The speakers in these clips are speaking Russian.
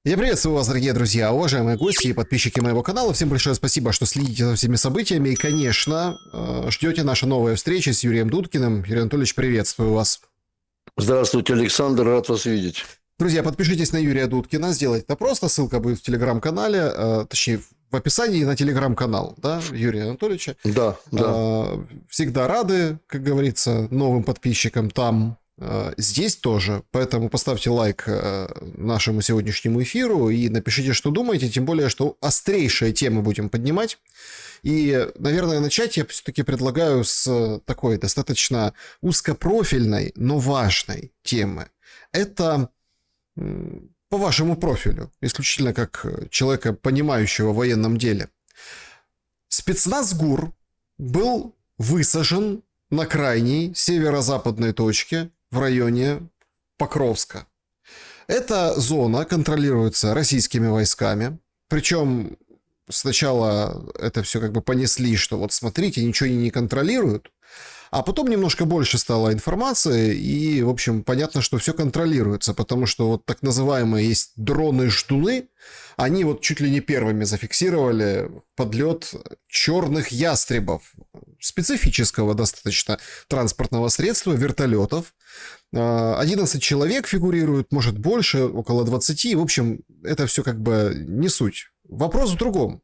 Я приветствую вас, дорогие друзья, уважаемые гости и подписчики моего канала. Всем большое спасибо, что следите за всеми событиями. И, конечно, ждете наши новые встречи с Юрием Дудкиным. Юрий Анатольевич, приветствую вас. Здравствуйте, Александр, рад вас видеть. Друзья, подпишитесь на Юрия Дудкина. Сделать это просто. Ссылка будет в телеграм-канале, точнее, в описании на телеграм-канал, да, Юрия Анатольевича. Да. Всегда рады, как говорится, новым подписчикам там. Здесь тоже, поэтому поставьте лайк нашему сегодняшнему эфиру и напишите, что думаете, тем более, что острейшие темы будем поднимать. И, наверное, начать я все-таки предлагаю с такой достаточно узкопрофильной, но важной темы. Это по вашему профилю, исключительно как человека, понимающего в военном деле. Спецназ ГУР был высажен на крайней северо-западной точке в районе Покровска. Эта зона контролируется российскими войсками, причем сначала это все как бы понесли, что вот смотрите, ничего они не контролируют, а потом немножко больше стало информации, и, в общем, понятно, что все контролируется, потому что вот так называемые есть дроны-ждуны, они вот чуть ли не первыми зафиксировали подлет черных ястребов, специфического достаточно транспортного средства, вертолетов. 11 человек фигурируют, может больше, около 20. В общем, это все как бы не суть. Вопрос в другом.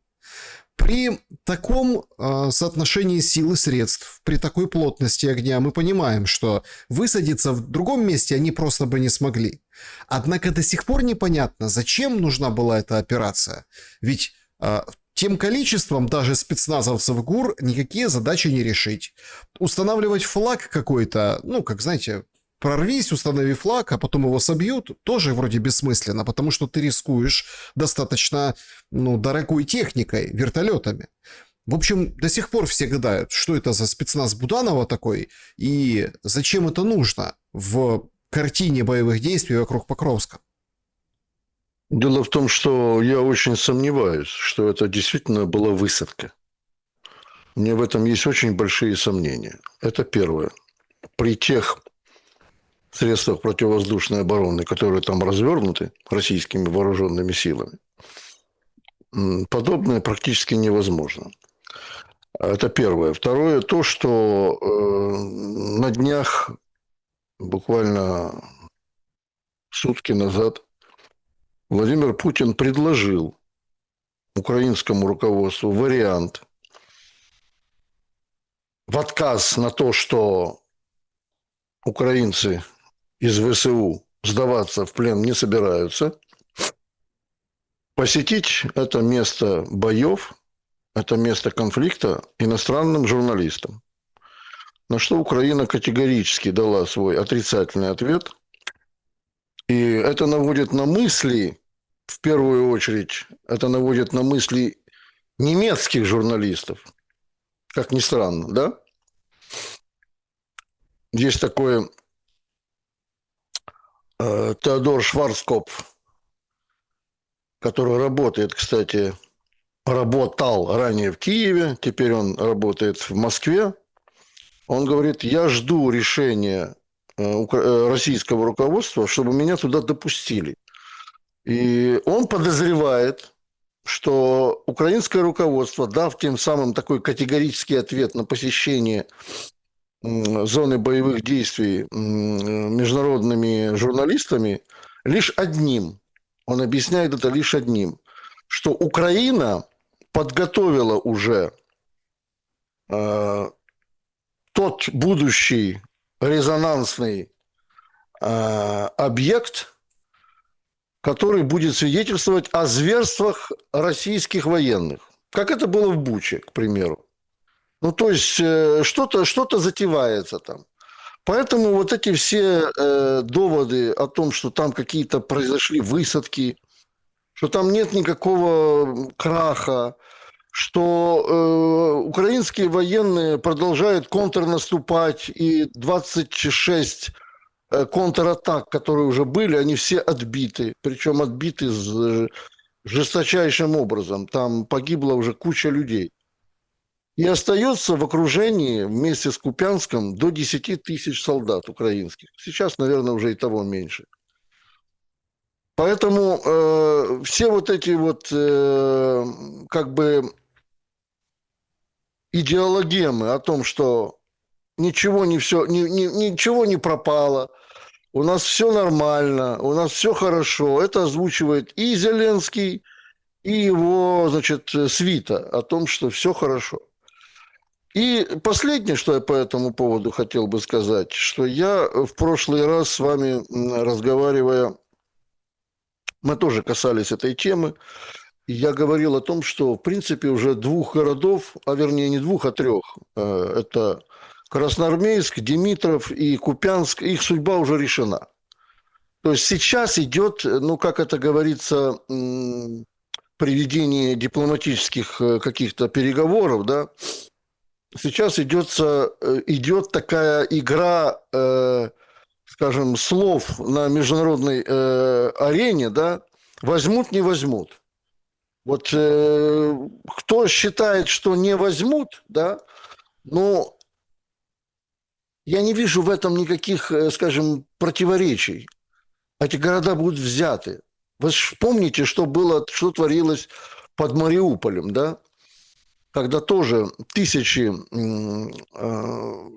При таком соотношении сил и средств, при такой плотности огня, мы понимаем, что высадиться в другом месте они просто бы не смогли. Однако до сих пор непонятно, зачем нужна была эта операция. Ведь тем количеством даже спецназовцев ГУР никакие задачи не решить. Устанавливать флаг какой-то, ну, как знаете, прорвись, установи флаг, а потом его собьют, тоже вроде бессмысленно, потому что ты рискуешь достаточно, дорогой техникой, вертолетами. В общем, до сих пор все гадают, что это за спецназ Буданова такой и зачем это нужно в картине боевых действий вокруг Покровска. Дело в том, что я очень сомневаюсь, что это действительно была высадка. У меня в этом есть очень большие сомнения. Это первое. При тех средствах противовоздушной обороны, которые там развернуты российскими вооруженными силами, подобное практически невозможно. Это первое. Второе, то, что на днях, буквально сутки назад, Владимир Путин предложил украинскому руководству вариант в отказ на то, что украинцы из ВСУ сдаваться в плен не собираются, посетить это место боев, это место конфликта иностранным журналистам. На что Украина категорически дала свой отрицательный ответ. И это наводит на мысли, в первую очередь, это наводит на мысли немецких журналистов. Как ни странно, да? Есть такой Теодор Шварцкопф, который работает, кстати, работал ранее в Киеве, теперь он работает в Москве. Он говорит, я жду решения российского руководства, чтобы меня туда допустили. И он подозревает, что украинское руководство, дав тем самым такой категорический ответ на посещение зоны боевых действий международными журналистами, лишь одним, он объясняет это лишь одним, что Украина подготовила уже тот будущий резонансный объект, который будет свидетельствовать о зверствах российских военных. Как это было в Буче, к примеру. То есть, что-то затевается там. Поэтому вот эти все доводы о том, что там какие-то произошли высадки, что там нет никакого краха, что украинские военные продолжают контрнаступать, и 26 контратак, которые уже были, они все отбиты. Причем отбиты жесточайшим образом. Там погибла уже куча людей. И остается в окружении вместе с Купянском до 10 тысяч солдат украинских. Сейчас, наверное, уже и того меньше. Поэтому все вот эти вот как бы идеологемы о том, что ничего не все, ничего не пропало, у нас все нормально, у нас все хорошо, это озвучивает и Зеленский, и его, значит, свита о том, что все хорошо. И последнее, что я по этому поводу хотел бы сказать, что я в прошлый раз с вами разговаривая, мы тоже касались этой темы, и я говорил о том, что в принципе уже двух городов, а вернее не двух, а трех, это Красноармейск, Димитров и Купянск, их судьба уже решена. То есть сейчас идет, ну, как это говорится, при ведении дипломатических каких-то переговоров, да, сейчас идет такая игра, скажем, слов на международной арене, да, возьмут, не возьмут. Вот кто считает, что не возьмут, да, ну, я не вижу в этом никаких, скажем, противоречий. Эти города будут взяты. Вы же помните, что было, что творилось под Мариуполем, да? Когда тоже тысячи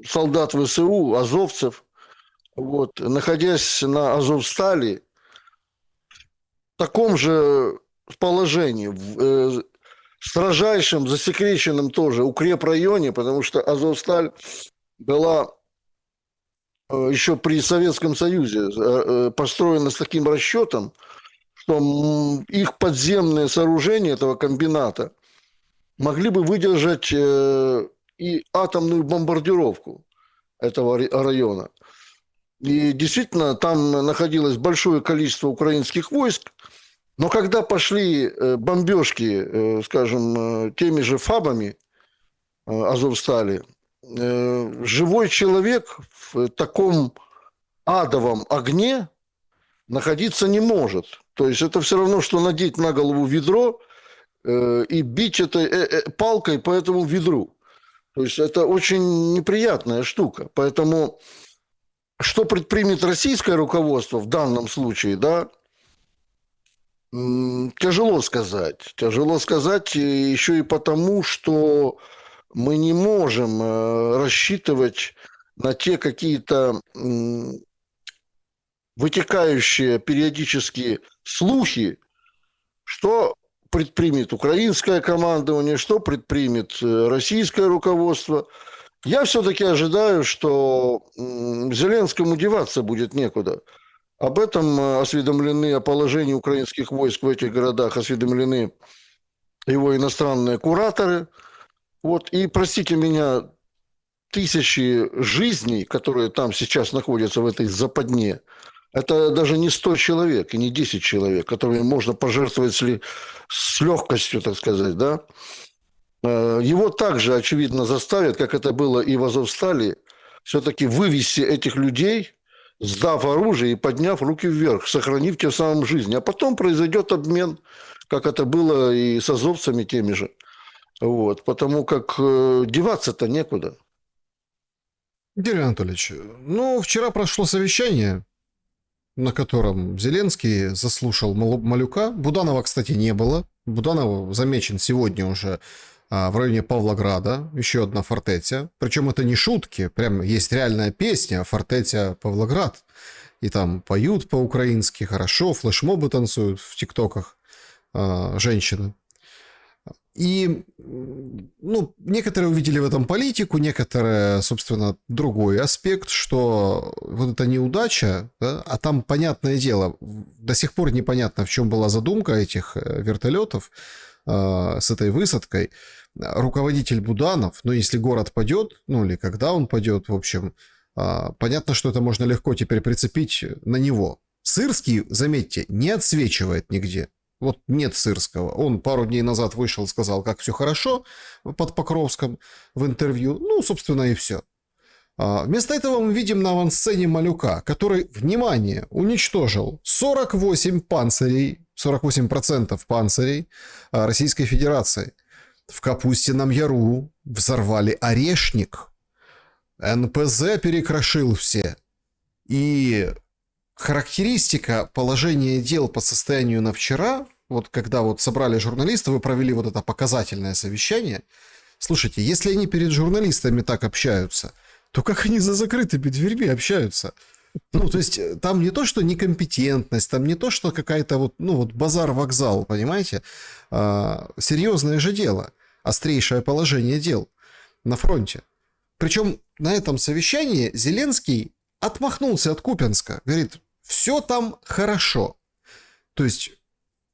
солдат ВСУ, азовцев, вот, находясь на Азовстали, в таком же положении, в строжайшем, засекреченном тоже укрепрайоне, потому что Азовсталь была еще при Советском Союзе построена с таким расчетом, что их подземные сооружения этого комбината могли бы выдержать и атомную бомбардировку этого района. И действительно, там находилось большое количество украинских войск, но когда пошли бомбежки, скажем, теми же ФАБами Азовстали, живой человек в таком адовом огне находиться не может. То есть это все равно, что надеть на голову ведро и бить этой палкой по этому ведру. То есть это очень неприятная штука. Поэтому что предпримет российское руководство в данном случае, да, тяжело сказать. Тяжело сказать еще и потому, что мы не можем рассчитывать на те какие-то вытекающие периодически слухи, что предпримет украинское командование, что предпримет российское руководство. Я все-таки ожидаю, что Зеленскому деваться будет некуда. Об этом осведомлены, о положении украинских войск в этих городах осведомлены его иностранные кураторы. Вот, и, простите меня, тысячи жизней, которые там сейчас находятся в этой западне, это даже не 100 человек и не 10 человек, которыми можно пожертвовать с легкостью, так сказать, да. Его также, очевидно, заставят, как это было и в Азовстали, все-таки вывести этих людей, сдав оружие и подняв руки вверх, сохранив тем самым жизнь. А потом произойдет обмен, как это было и с азовцами теми же. Вот, потому как деваться-то некуда. Юрий Анатольевич, ну, вчера прошло совещание, на котором Зеленский заслушал Малюка. Буданова, кстати, не было. Буданов замечен сегодня уже в районе Павлограда, еще одна фортеця. Причем это не шутки, прям есть реальная песня «Фортеця Павлоград». И там поют по-украински хорошо, флешмобы танцуют в тиктоках женщины. И, ну, некоторые увидели в этом политику, некоторые, собственно, другой аспект, что вот эта неудача, да, а там, понятное дело, до сих пор непонятно, в чем была задумка этих вертолетов с этой высадкой. Руководитель Буданов, ну, если город падет, ну, или когда он падет, в общем, понятно, что это можно легко теперь прицепить на него. Сырский, заметьте, не отсвечивает нигде. Вот нет Сырского. Он пару дней назад вышел, сказал, как все хорошо под Покровском в интервью. Ну, собственно, и все. Вместо этого мы видим на авансцене Малюка, который, внимание, уничтожил 48 панцирей, 48% панцирей Российской Федерации. В Капустином Яру взорвали орешник. НПЗ перекрошил все. И характеристика положения дел по состоянию на вчера, вот когда вот собрали журналистов и провели вот это показательное совещание, слушайте, если они перед журналистами так общаются, то как они за закрытыми дверьми общаются? Ну, то есть, там не то, что некомпетентность, там не то, что какая-то вот, ну, вот базар-вокзал, понимаете? Серьезное же дело, острейшее положение дел на фронте. Причем на этом совещании Зеленский отмахнулся от Купянска. Говорит, все там хорошо. То есть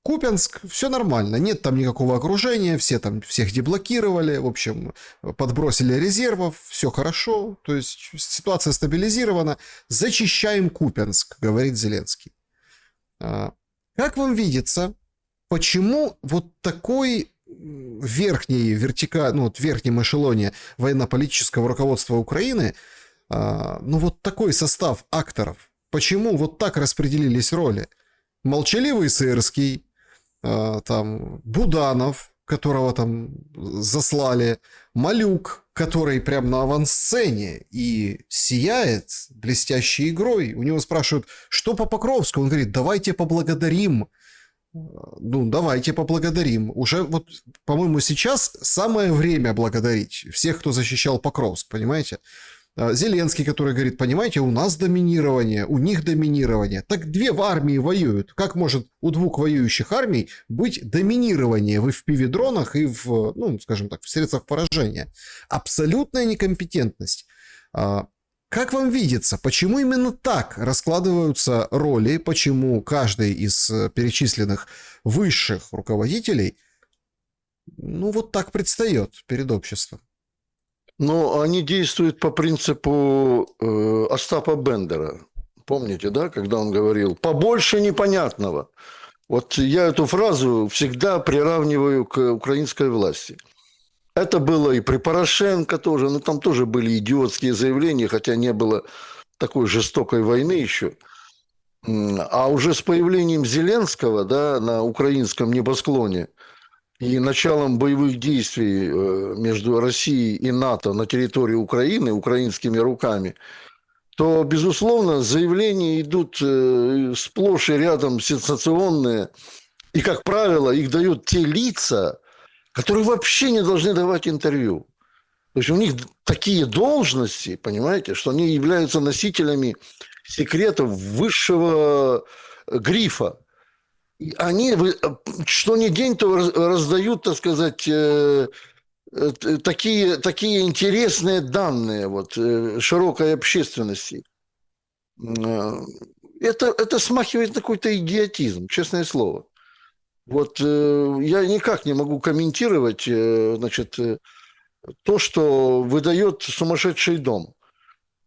Купянск, все нормально, нет там никакого окружения, все там всех деблокировали, в общем, подбросили резервов, все хорошо, то есть ситуация стабилизирована, зачищаем Купянск, говорит Зеленский. Как вам видится, почему вот такой верхний, ну, вот в верхнем эшелоне военно-политического руководства Украины, ну, вот такой состав акторов, почему вот так распределились роли? Молчаливый Сырский, там Буданов, которого там заслали, Малюк, который прям на авансцене и сияет блестящей игрой. У него спрашивают, что по Покровску? Он говорит, давайте поблагодарим. Ну, давайте поблагодарим. Уже вот, по-моему, сейчас самое время благодарить всех, кто защищал Покровск, понимаете? Зеленский, который говорит, понимаете, у нас доминирование, у них доминирование. Так две армии воюют. Как может у двух воюющих армий быть доминирование в FPV-дронах и в, ну, скажем так, в средствах поражения? Абсолютная некомпетентность. Как вам видится, почему именно так раскладываются роли, почему каждый из перечисленных высших руководителей, ну, вот так предстает перед обществом? Но они действуют по принципу Остапа Бендера. Помните, да, когда он говорил «побольше непонятного». Вот я эту фразу всегда приравниваю к украинской власти. Это было и при Порошенко тоже, но там тоже были идиотские заявления, хотя не было такой жестокой войны еще. А уже с появлением Зеленского, да, на украинском небосклоне и началом боевых действий между Россией и НАТО на территории Украины украинскими руками, то, безусловно, заявления идут сплошь и рядом сенсационные. И, как правило, их дают те лица, которые вообще не должны давать интервью. То есть у них такие должности, понимаете, что они являются носителями секретов высшего грифа. И они, что ни день, то раздают, так сказать, такие интересные данные вот, широкой общественности. Это смахивает на какой-то идиотизм, честное слово. Вот я никак не могу комментировать, значит, то, что выдает сумасшедший дом.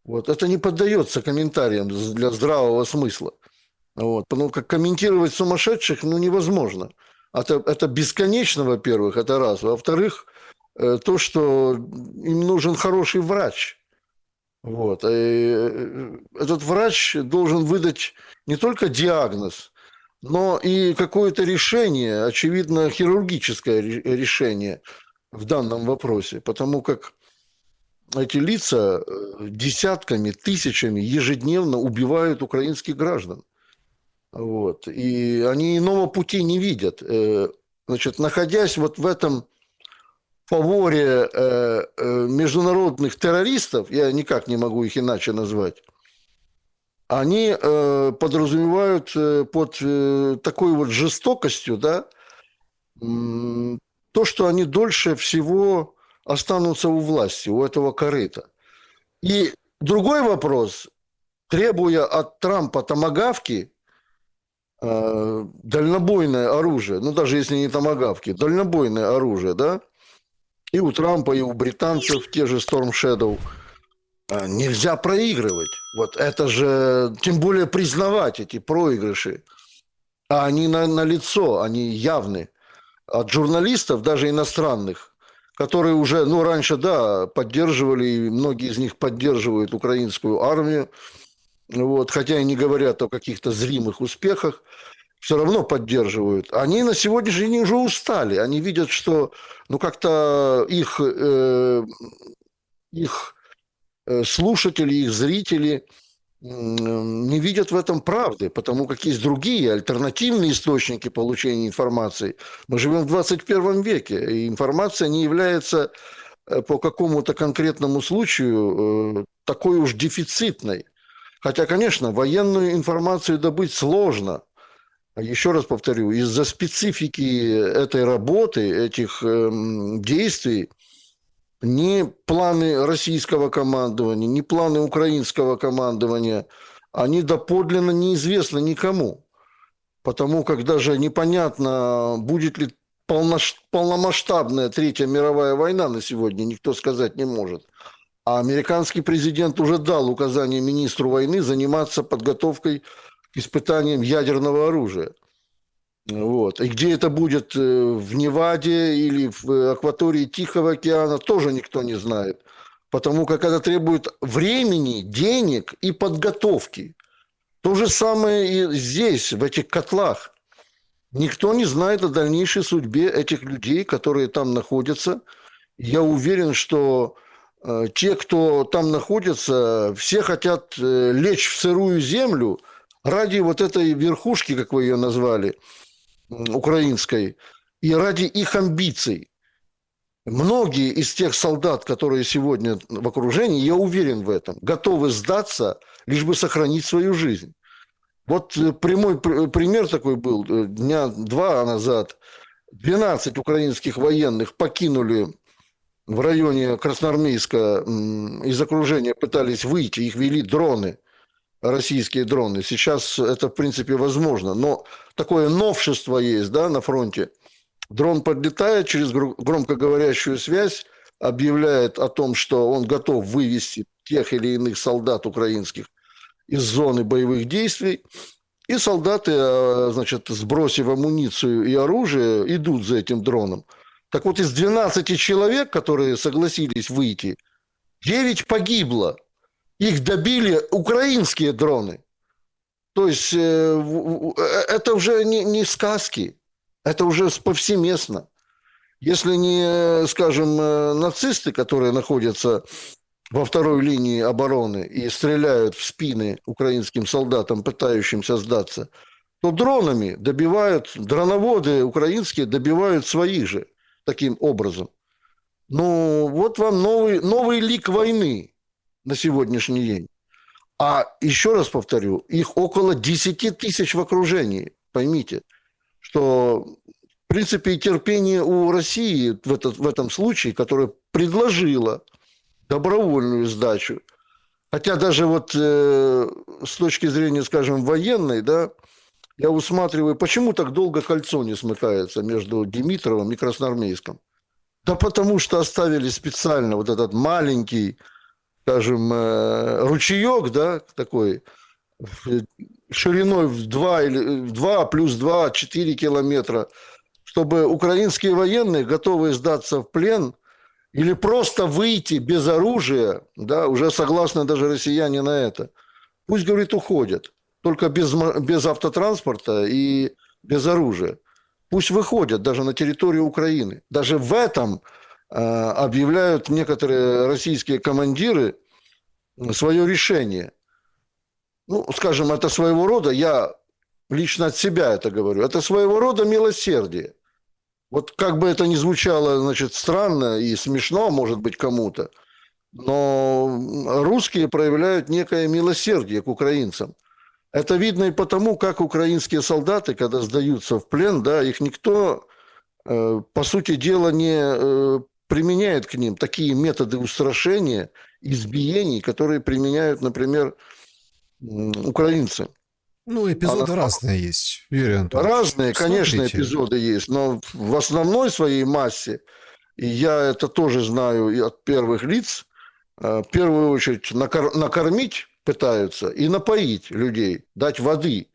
Вот это не поддается комментариям для здравого смысла. Вот, потому как комментировать сумасшедших ну, невозможно. Это бесконечно, во-первых, это раз. Во-вторых, то, что им нужен хороший врач. Вот. И этот врач должен выдать не только диагноз, но и какое-то решение, очевидно, хирургическое решение в данном вопросе. Потому как эти лица десятками, тысячами ежедневно убивают украинских граждан. Вот. И они иного пути не видят. Значит, находясь вот в этом фаворе международных террористов, я никак не могу их иначе назвать, они подразумевают под такой вот жестокостью, да, то, что они дольше всего останутся у власти, у этого корыта. И другой вопрос, требуя от Трампа томагавки, дальнобойное оружие, ну даже если не томагавки, дальнобойное оружие, да, и у Трампа, и у британцев те же Storm Shadow, нельзя проигрывать. Вот это же, тем более признавать эти проигрыши. А они на лицо, они явны. От журналистов, даже иностранных, которые уже, ну, раньше, да, поддерживали, и многие из них поддерживают украинскую армию, вот, хотя и не говорят о каких-то зримых успехах, все равно поддерживают. Они на сегодняшний день уже устали. Они видят, что, ну, как-то их слушатели, их зрители не видят в этом правды, потому как есть другие альтернативные источники получения информации. Мы живем в 21 веке, и информация не является по какому-то конкретному случаю такой уж дефицитной. Хотя, конечно, военную информацию добыть сложно. Еще раз повторю, из-за специфики этой работы, этих действий, ни планы российского командования, ни планы украинского командования, они доподлинно неизвестны никому. Потому как даже непонятно, будет ли полномасштабная Третья мировая война на сегодня, никто сказать не может. А американский президент уже дал указание министру войны заниматься подготовкой к испытаниям ядерного оружия. Вот. И где это будет, в Неваде или в акватории Тихого океана, тоже никто не знает. Потому как это требует времени, денег и подготовки. То же самое и здесь, в этих котлах. Никто не знает о дальнейшей судьбе этих людей, которые там находятся. Я уверен, что те, кто там находится, все хотят лечь в сырую землю ради вот этой верхушки, как вы ее назвали, украинской, и ради их амбиций. Многие из тех солдат, которые сегодня в окружении, я уверен в этом, готовы сдаться, лишь бы сохранить свою жизнь. Вот прямой пример такой был. Дня два назад 12 украинских военных покинули в районе Красноармейска из окружения, пытались выйти, их вели дроны, российские дроны. Сейчас это, в принципе, возможно. Но такое новшество есть, да, на фронте. Дрон подлетает через громкоговорящую связь, объявляет о том, что он готов вывести тех или иных солдат украинских из зоны боевых действий. И солдаты, значит, сбросив амуницию и оружие, идут за этим дроном. Так вот, из 12 человек, которые согласились выйти, 9 погибло. Их добили украинские дроны. То есть это уже не сказки, это уже повсеместно. Если не, скажем, нацисты, которые находятся во второй линии обороны и стреляют в спины украинским солдатам, пытающимся сдаться, то дронами добивают, дроноводы украинские добивают своих же таким образом. Ну, вот вам новый лик войны на сегодняшний день. А еще раз повторю, их около 10 тысяч в окружении. Поймите, что, в принципе, и терпение у России в этом случае, которая предложила добровольную сдачу. Хотя даже вот с точки зрения, скажем, военной, да, я усматриваю, почему так долго кольцо не смыкается между Димитровым и Красноармейском. Да потому что оставили специально вот этот маленький, скажем, ручеек, да, такой, шириной в 2 плюс 2, 4 километра, чтобы украинские военные, готовые сдаться в плен, или просто выйти без оружия, да, уже согласны даже россияне на это, пусть, говорит, уходят, только без автотранспорта и без оружия. Пусть выходят даже на территорию Украины. Даже в этом объявляют некоторые российские командиры свое решение. Ну, скажем, это своего рода, я лично от себя это говорю, это своего рода милосердие. Вот как бы это ни звучало, значит, странно и смешно, может быть, кому-то, но русские проявляют некое милосердие к украинцам. Это видно и потому, как украинские солдаты, когда сдаются в плен, да, их никто, по сути дела, не применяет к ним такие методы устрашения, избиений, которые применяют, например, украинцы. Ну, эпизоды разные есть, Юрий Анатольевич. Разные, конечно, Смотрите. эпизоды есть, но в основной своей массе, и я это тоже знаю и от первых лиц, в первую очередь накормить пытаются и напоить людей, дать воды.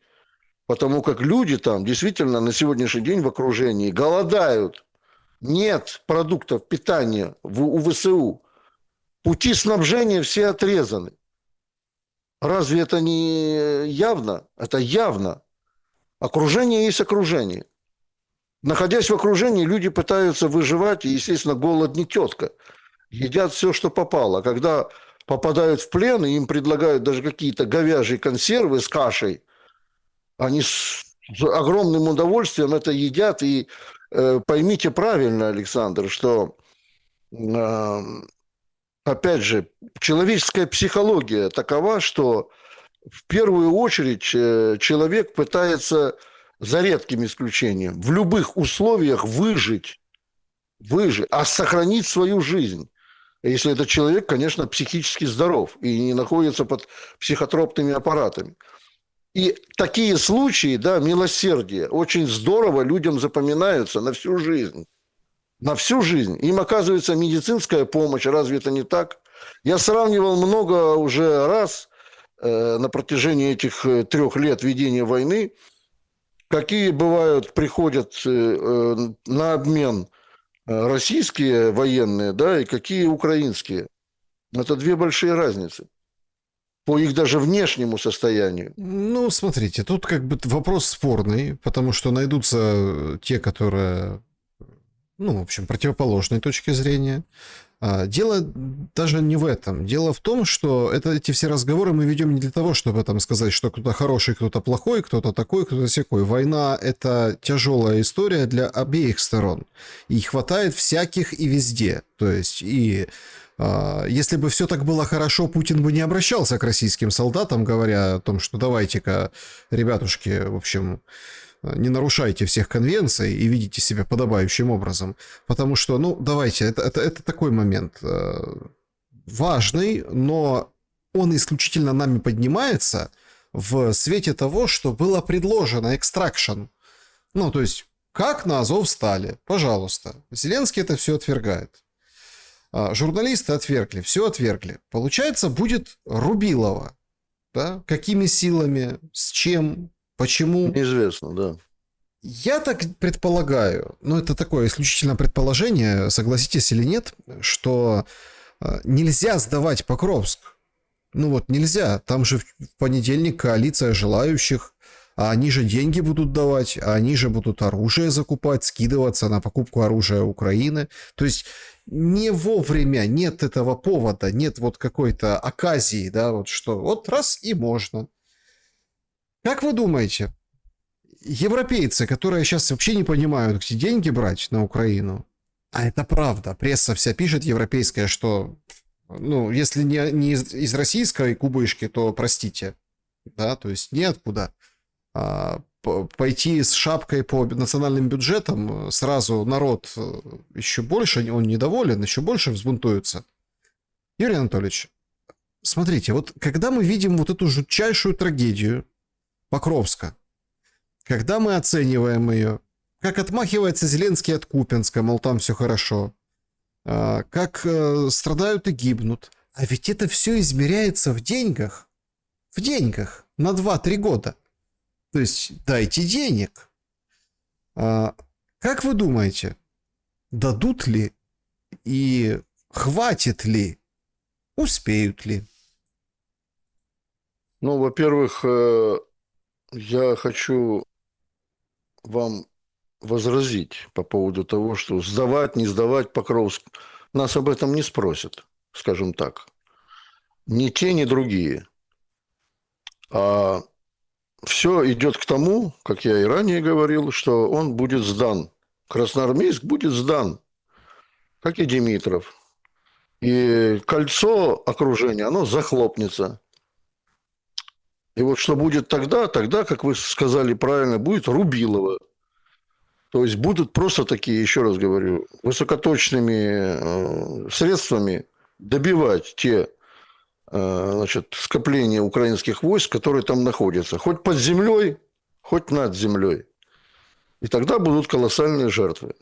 Потому как люди там действительно на сегодняшний день в окружении голодают. Нет продуктов питания у ВСУ. Пути снабжения все отрезаны. Разве это не явно? Это явно. Окружение есть окружение. Находясь в окружении, люди пытаются выживать, и, естественно, голод не тетка. Едят все, что попало. Когда попадают в плен, и им предлагают даже какие-то говяжьи консервы с кашей. Они с огромным удовольствием это едят. И поймите правильно, Александр, что, опять же, человеческая психология такова, что в первую очередь человек пытается, за редким исключением, в любых условиях выжить, а сохранить свою жизнь. Если этот человек, конечно, психически здоров и не находится под психотропными аппаратами. И такие случаи, да, милосердия, очень здорово людям запоминаются на всю жизнь. На всю жизнь. Им оказывается медицинская помощь, разве это не так? Я сравнивал много уже раз на протяжении этих 3 лет ведения войны, какие бывают, приходят на обмен российские военные, да, и какие украинские. Это 2 большие разницы по их даже внешнему состоянию. Ну, смотрите, тут как бы вопрос спорный, потому что найдутся те, которые, ну, в общем, противоположной точки зрения. Дело даже не в этом. Дело в том, что эти все разговоры мы ведем не для того, чтобы там сказать, что кто-то хороший, кто-то плохой, кто-то такой, кто-то сякой. Война – это тяжелая история для обеих сторон. И хватает всяких и везде. То есть, если бы все так было хорошо, Путин бы не обращался к российским солдатам, говоря о том, что давайте-ка, ребятушки, в общем, не нарушайте всех конвенций и ведите себя подобающим образом. Потому что, ну, давайте, это такой момент важный, но он исключительно нами поднимается в свете того, что было предложено экстракшн. Ну, то есть, как на Азов стали? Пожалуйста. Зеленский это все отвергает. Журналисты отвергли, все отвергли. Получается, будет Рубилова. Да? Какими силами, с чем, почему? Неизвестно, да. Я так предполагаю, но это такое исключительно предположение, согласитесь или нет, что нельзя сдавать Покровск. Ну вот нельзя, там же в понедельник коалиция желающих, а они же деньги будут давать, а они же будут оружие закупать, скидываться на покупку оружия Украины. То есть не вовремя, нет этого повода, нет вот какой-то оказии, да, вот что вот раз и можно. Как вы думаете, европейцы, которые сейчас вообще не понимают, где деньги брать на Украину, а это правда, пресса вся пишет европейская, что, ну, если не из российской кубышки, то простите, да, то есть неоткуда. Пойти с шапкой по национальным бюджетам, сразу народ еще больше, он недоволен, еще больше взбунтуется. Юрий Анатольевич, смотрите, вот когда мы видим вот эту жутчайшую трагедию Покровска, когда мы оцениваем ее, как отмахивается Зеленский от Купянска, мол, там все хорошо, как страдают и гибнут, а ведь это все измеряется в деньгах на 2-3 года. То есть дайте денег. Как вы думаете, дадут ли и хватит ли, успеют ли? Ну, во-первых, я хочу вам возразить по поводу того, что сдавать, не сдавать Покровск. Нас об этом не спросят, скажем так. Ни те, ни другие. А все идет к тому, как я и ранее говорил, что он будет сдан. Красноармейск будет сдан, как и Димитров. И кольцо окружения, оно захлопнется. И вот что будет тогда, как вы сказали правильно, будет Рубилова. То есть будут просто такие, еще раз говорю, высокоточными средствами добивать те скопления украинских войск, которые там находятся. Хоть под землей, хоть над землей. И тогда будут колоссальные жертвы.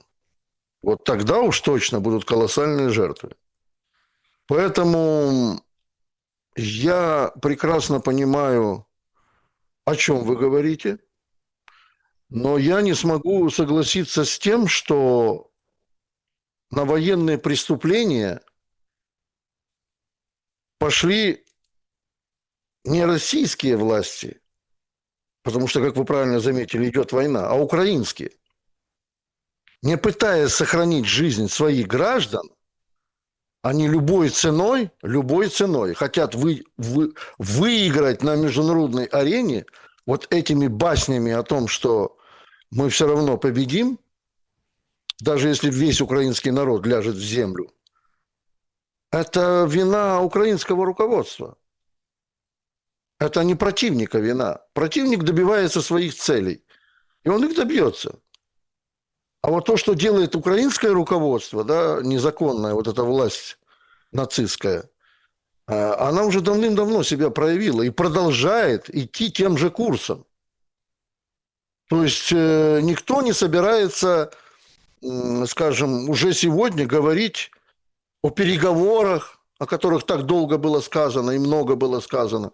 Вот тогда уж точно будут колоссальные жертвы. Поэтому я прекрасно понимаю, о чем вы говорите, но я не смогу согласиться с тем, что на военные преступления пошли не российские власти, потому что, как вы правильно заметили, идет война, а украинские. Не пытаясь сохранить жизнь своих граждан, Они любой ценой хотят выиграть на международной арене вот этими баснями о том, что мы все равно победим, даже если весь украинский народ ляжет в землю. Это вина украинского руководства. Это не противника вина. Противник добивается своих целей, и он их добьется. А вот то, что делает украинское руководство, да, незаконная вот эта власть нацистская, она уже давным-давно себя проявила и продолжает идти тем же курсом. То есть никто не собирается, скажем, уже сегодня говорить о переговорах, о которых так долго было сказано и много было сказано.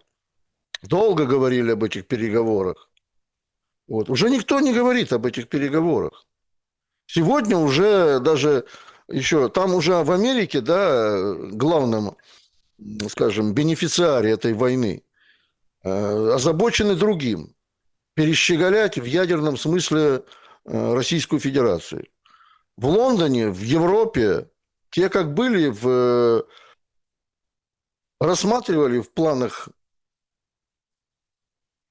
Долго говорили об этих переговорах. Вот. Уже никто не говорит об этих переговорах. Сегодня уже даже еще, там уже в Америке, да, главным, скажем, бенефициаре этой войны озабочены другим. Перещеголять в ядерном смысле Российскую Федерацию. В Лондоне, в Европе, те, как были, рассматривали в планах,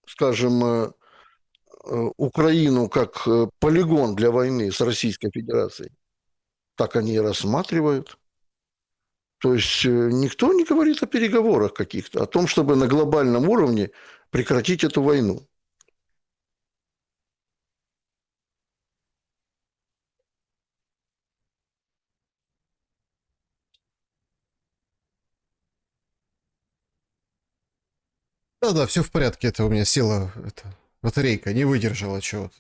скажем, Украину как полигон для войны с Российской Федерацией. Так они и рассматривают. То есть никто не говорит о переговорах каких-то, о том, чтобы на глобальном уровне прекратить эту войну. Да-да, все в порядке, это у меня села батарейка, не выдержала чего-то.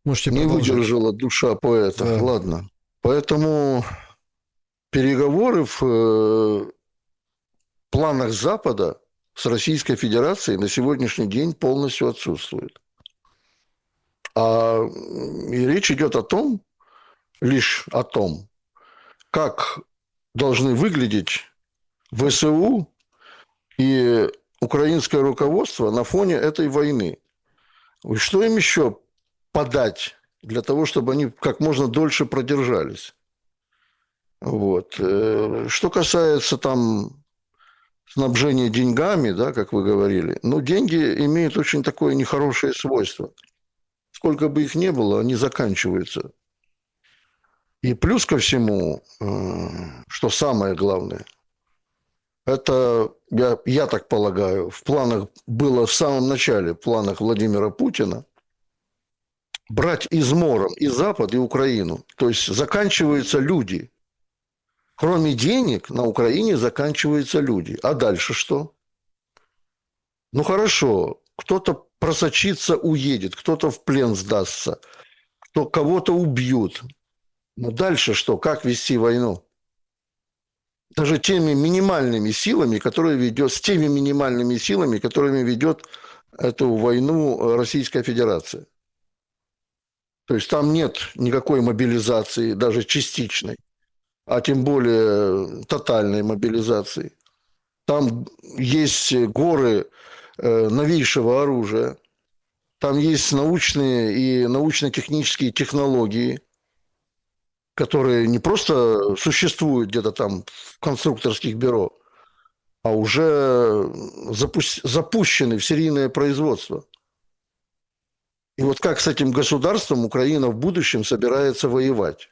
Можете Не продолжать. выдержала душа поэта. Да. Ладно. Поэтому переговоры в планах Запада с Российской Федерацией на сегодняшний день полностью отсутствуют. И речь идет о том, лишь о том, как должны выглядеть ВСУ и украинское руководство на фоне этой войны. И что им еще подать для того, чтобы они как можно дольше продержались. Вот. Что касается там снабжения деньгами, да, как вы говорили, ну, деньги имеют очень такое нехорошее свойство. Сколько бы их ни было, они заканчиваются. И плюс ко всему, что самое главное, это, я так полагаю, в планах было в самом начале, в планах Владимира Путина, брать измором и Запад, и Украину. То есть заканчиваются люди. Кроме денег на Украине заканчиваются люди. А дальше что? Ну хорошо, кто-то просочится, уедет, кто-то в плен сдастся, кого-то убьют. Но дальше что? Как вести войну? Даже теми минимальными силами, с теми минимальными силами, которыми ведет эту войну Российская Федерация. То есть там нет никакой мобилизации, даже частичной, а тем более тотальной мобилизации. Там есть горы новейшего оружия, там есть научные и научно-технические технологии, которые не просто существуют где-то там в конструкторских бюро, а уже запущены в серийное производство. И вот как с этим государством Украина в будущем собирается воевать?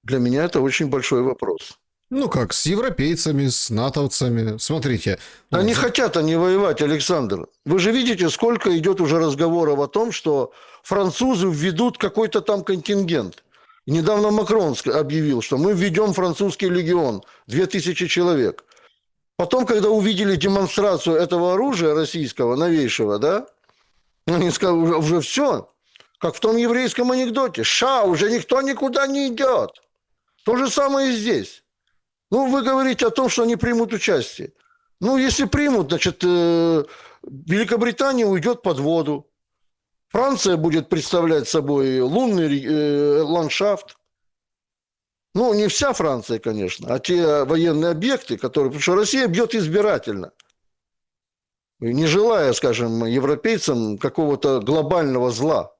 Для меня это очень большой вопрос. Ну как, с европейцами, с натовцами. Смотрите. Да не хотят они воевать, Александр. Вы же видите, сколько идет уже разговоров о том, что французы введут какой-то там контингент. Недавно Макрон объявил, что мы введем французский легион, 2000 человек. Потом, когда увидели демонстрацию этого оружия российского, новейшего, да, они сказали, уже все, как в том еврейском анекдоте, уже никто никуда не идет. То же самое и здесь. Ну, вы говорите о том, что они примут участие. Ну, если примут, значит, Великобритания уйдет под воду. Франция будет представлять собой лунный ландшафт. Ну, не вся Франция, конечно, а те военные объекты, которые... Потому что Россия бьет избирательно. Не желая, скажем, европейцам какого-то глобального зла.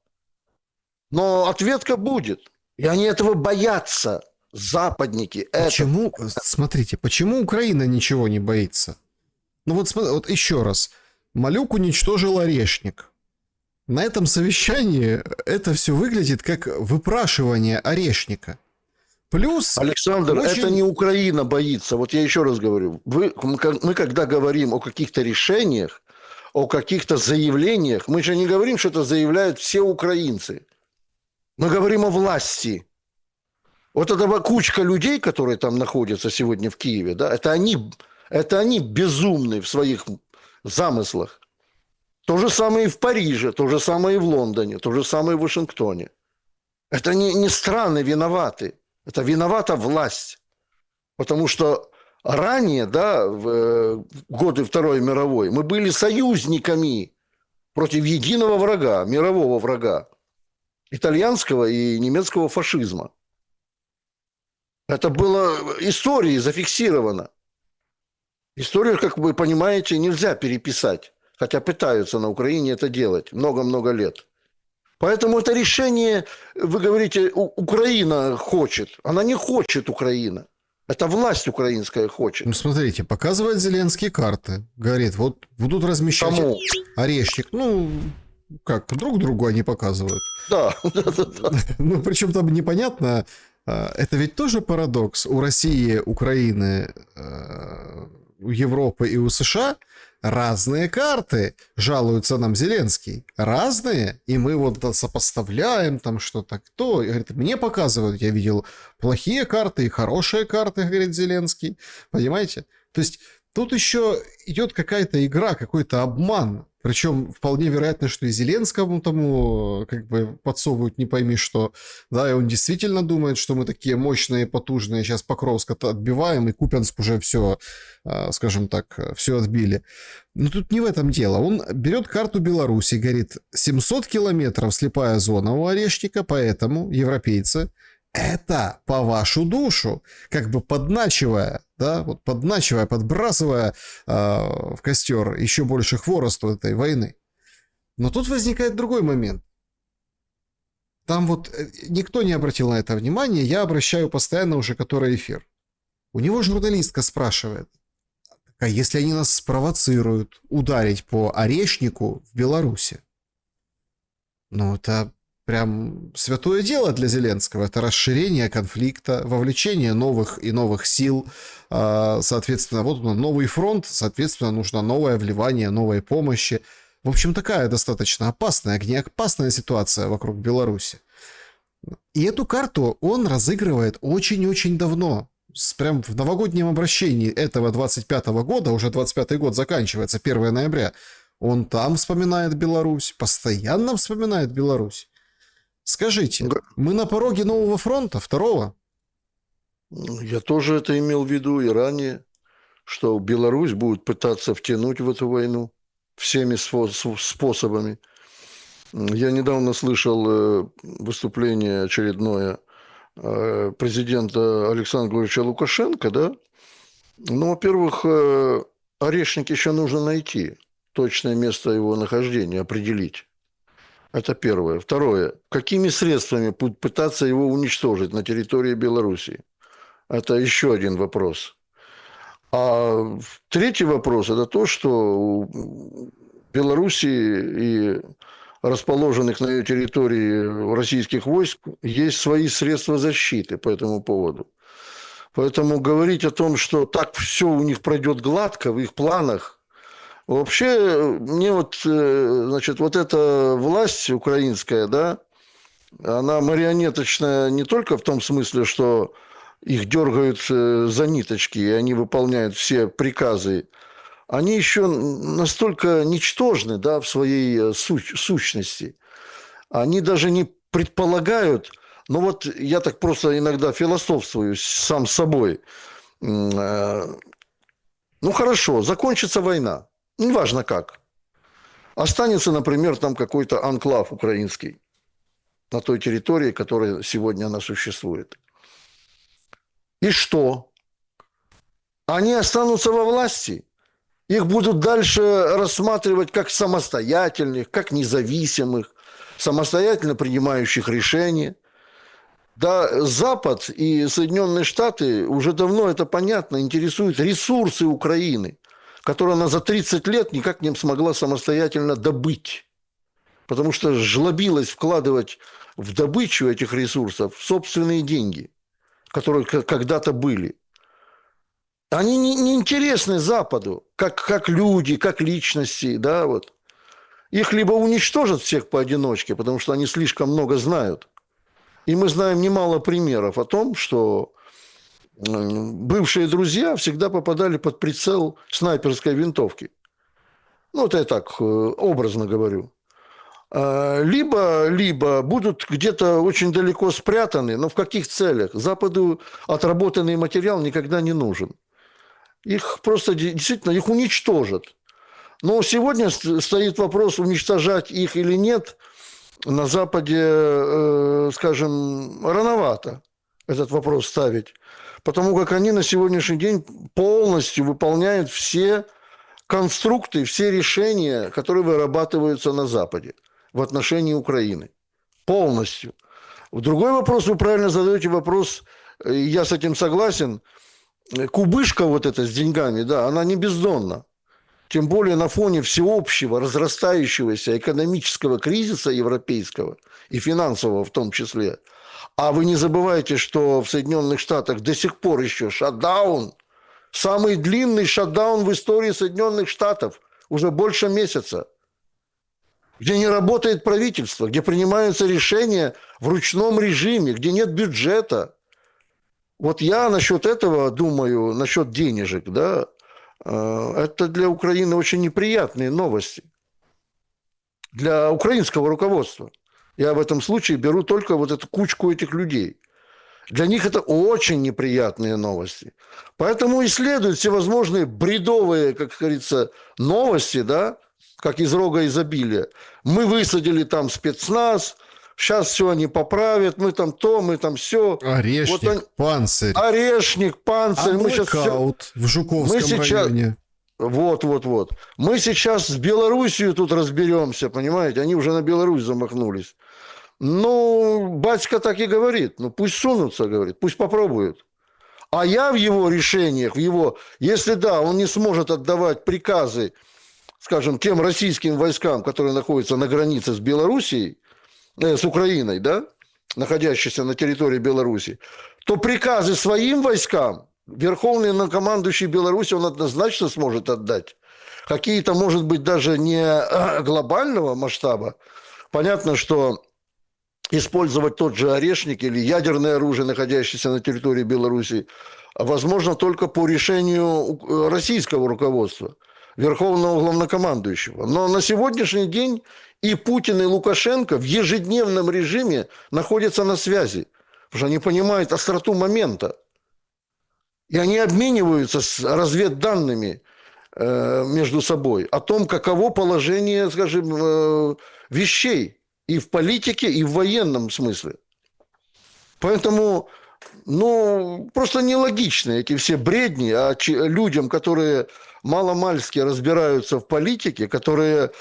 Но ответка будет. И они этого боятся. западники. Почему, смотрите, почему Украина ничего не боится? Ну вот еще раз. Малюк уничтожил Орешник. На этом совещании это все выглядит как выпрашивание Орешника. Плюс... Александр, очень... это не Украина боится. Вот я еще раз говорю. Мы когда говорим о каких-то решениях, о каких-то заявлениях, мы же не говорим, что это заявляют все украинцы. Мы говорим о власти. Вот эта кучка людей, которые там находятся сегодня в Киеве, да, это они безумны в своих замыслах. То же самое и в Париже, то же самое и в Лондоне, то же самое и в Вашингтоне. Это не страны виноваты, это виновата власть. Потому что ранее, да, в годы Второй мировой, мы были союзниками против единого врага, мирового врага, итальянского и немецкого фашизма. Это было историей зафиксировано. Историю, как вы понимаете, нельзя переписать. Хотя пытаются на Украине это делать много-много лет. Поэтому это решение, вы говорите, Украина хочет. Она не хочет, Украина. Это власть украинская хочет. Ну, смотрите, показывает Зеленский карты. Говорит, вот будут размещать Кому? Орешник. Ну, как, друг другу они показывают. Да. Ну, причем там непонятно. Это ведь тоже парадокс. У России, Украины, у Европы и у США разные карты, жалуется нам Зеленский. Разные, и мы вот сопоставляем там что-то. Кто? И говорит, мне показывают, я видел плохие карты и хорошие карты, говорит Зеленский. Понимаете? То есть тут еще идет какая-то игра, какой-то обман. Причем вполне вероятно, что и Зеленскому тому как бы подсовывают не пойми что. Да, и он действительно думает, что мы такие мощные, потужные, сейчас Покровск-то отбиваем, и Купянск уже все, скажем так, все отбили. Но тут не в этом дело. Он берет карту Беларуси, говорит, 700 километров слепая зона у Орешника, поэтому европейцы, это по вашу душу, как бы подначивая, да, вот подначивая, подбрасывая в костер еще больше хворосту этой войны. Но тут возникает другой момент. Там вот никто не обратил на это внимание, я обращаю постоянно уже который эфир. У него журналистка спрашивает, а если они нас спровоцируют ударить по Орешнику в Беларуси? Ну, это прям святое дело для Зеленского. Это расширение конфликта, вовлечение новых и новых сил. Соответственно, вот он, новый фронт, соответственно, нужно новое вливание, новой помощи. В общем, такая достаточно опасная, огнеопасная ситуация вокруг Беларуси. И эту карту он разыгрывает очень-очень давно. Прям в новогоднем обращении этого 25-го года, уже 25-й год заканчивается, 1 ноября, он там вспоминает Беларусь, постоянно вспоминает Беларусь. Скажите, мы на пороге нового фронта, второго? Я тоже это имел в виду и ранее, что Беларусь будет пытаться втянуть в эту войну всеми способами. Я недавно слышал выступление очередное президента Александра Григорьевича Лукашенко, да? Ну, во-первых, Орешник еще нужно найти, точное место его нахождения определить. Это первое. Второе. Какими средствами пытаться его уничтожить на территории Белоруссии? Это еще один вопрос. А третий вопрос – это то, что у Белоруссии и расположенных на ее территории российских войск есть свои средства защиты по этому поводу. Поэтому говорить о том, что так все у них пройдет гладко в их планах, вообще, мне вот, значит, вот эта власть украинская, да, она марионеточная не только в том смысле, что их дергают за ниточки, и они выполняют все приказы, они еще настолько ничтожны, да, в своей сущности. Они даже не предполагают, ну вот я так просто иногда философствую сам с собой. Ну хорошо, закончится война. Неважно как. Останется, например, там какой-то анклав украинский на той территории, которая сегодня она существует. И что? Они останутся во власти. Их будут дальше рассматривать как самостоятельных, как независимых, самостоятельно принимающих решения. Да, Запад и Соединенные Штаты уже давно, это понятно, интересуют ресурсы Украины, которые она за 30 лет никак не смогла самостоятельно добыть. Потому что жлобилась вкладывать в добычу этих ресурсов собственные деньги, которые когда-то были. Они не интересны Западу, как люди, как личности, да, вот. Их либо уничтожат всех поодиночке, потому что они слишком много знают. И мы знаем немало примеров о том, что бывшие друзья всегда попадали под прицел снайперской винтовки. Ну, это я так образно говорю. Либо будут где-то очень далеко спрятаны, но в каких целях? Западу отработанный материал никогда не нужен. Их просто действительно их уничтожат. Но сегодня стоит вопрос, уничтожать их или нет. На Западе, скажем, рановато этот вопрос ставить, потому как они на сегодняшний день полностью выполняют все конструкты, все решения, которые вырабатываются на Западе в отношении Украины. Полностью. Другой вопрос, вы правильно задаете вопрос, я с этим согласен. Кубышка вот эта с деньгами, да, она не бездонна. Тем более на фоне всеобщего разрастающегося экономического кризиса европейского и финансового в том числе. А вы не забывайте, что в Соединенных Штатах до сих пор еще шатдаун, самый длинный шатдаун в истории Соединенных Штатов, уже больше месяца, где не работает правительство, где принимаются решения в ручном режиме, где нет бюджета. Вот я насчет этого думаю, насчет денежек, да, это для Украины очень неприятные новости. Для украинского руководства. Я в этом случае беру только вот эту кучку этих людей. Для них это очень неприятные новости. Поэтому исследуют всевозможные бредовые, как говорится, новости, да, как из рога изобилия. Мы высадили там спецназ, сейчас все они поправят, мы там то, мы там все. Орешник, вот Панцирь. Орешник, Панцирь. Мы сейчас в Жуковском районе. Вот. Мы сейчас с Белоруссией тут разберемся, понимаете? Они уже на Беларусь замахнулись. Ну, батька так и говорит. Ну, пусть сунутся, говорит, пусть попробуют. А я в его решениях, если да, он не сможет отдавать приказы, скажем, тем российским войскам, которые находятся на границе с Белоруссией, с Украиной, да, находящейся на территории Беларуси, то приказы своим войскам верховный командующий Беларуси он однозначно сможет отдать. Какие-то, может быть, даже не глобального масштаба. Понятно, что использовать тот же Орешник или ядерное оружие, находящееся на территории Беларуси, возможно только по решению российского руководства, верховного главнокомандующего. Но на сегодняшний день и Путин, и Лукашенко в ежедневном режиме находятся на связи, потому что они понимают остроту момента. И они обмениваются разведданными между собой о том, каково положение, скажем, вещей и в политике, и в военном смысле. Поэтому, просто нелогичны эти все бредни, а людям, которые маломальски разбираются в политике, которые,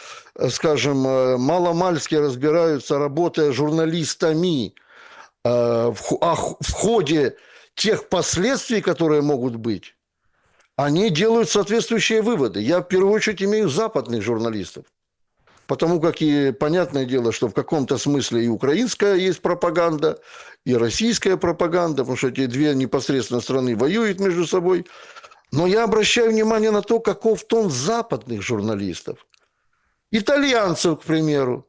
скажем, маломальски разбираются, работая журналистами в ходе тех последствий, которые могут быть, они делают соответствующие выводы. Я в первую очередь имею западных журналистов. Потому как и понятное дело, что в каком-то смысле и украинская есть пропаганда, и российская пропаганда, потому что эти две непосредственно страны воюют между собой. Но я обращаю внимание на то, каков тон западных журналистов. Итальянцев, к примеру.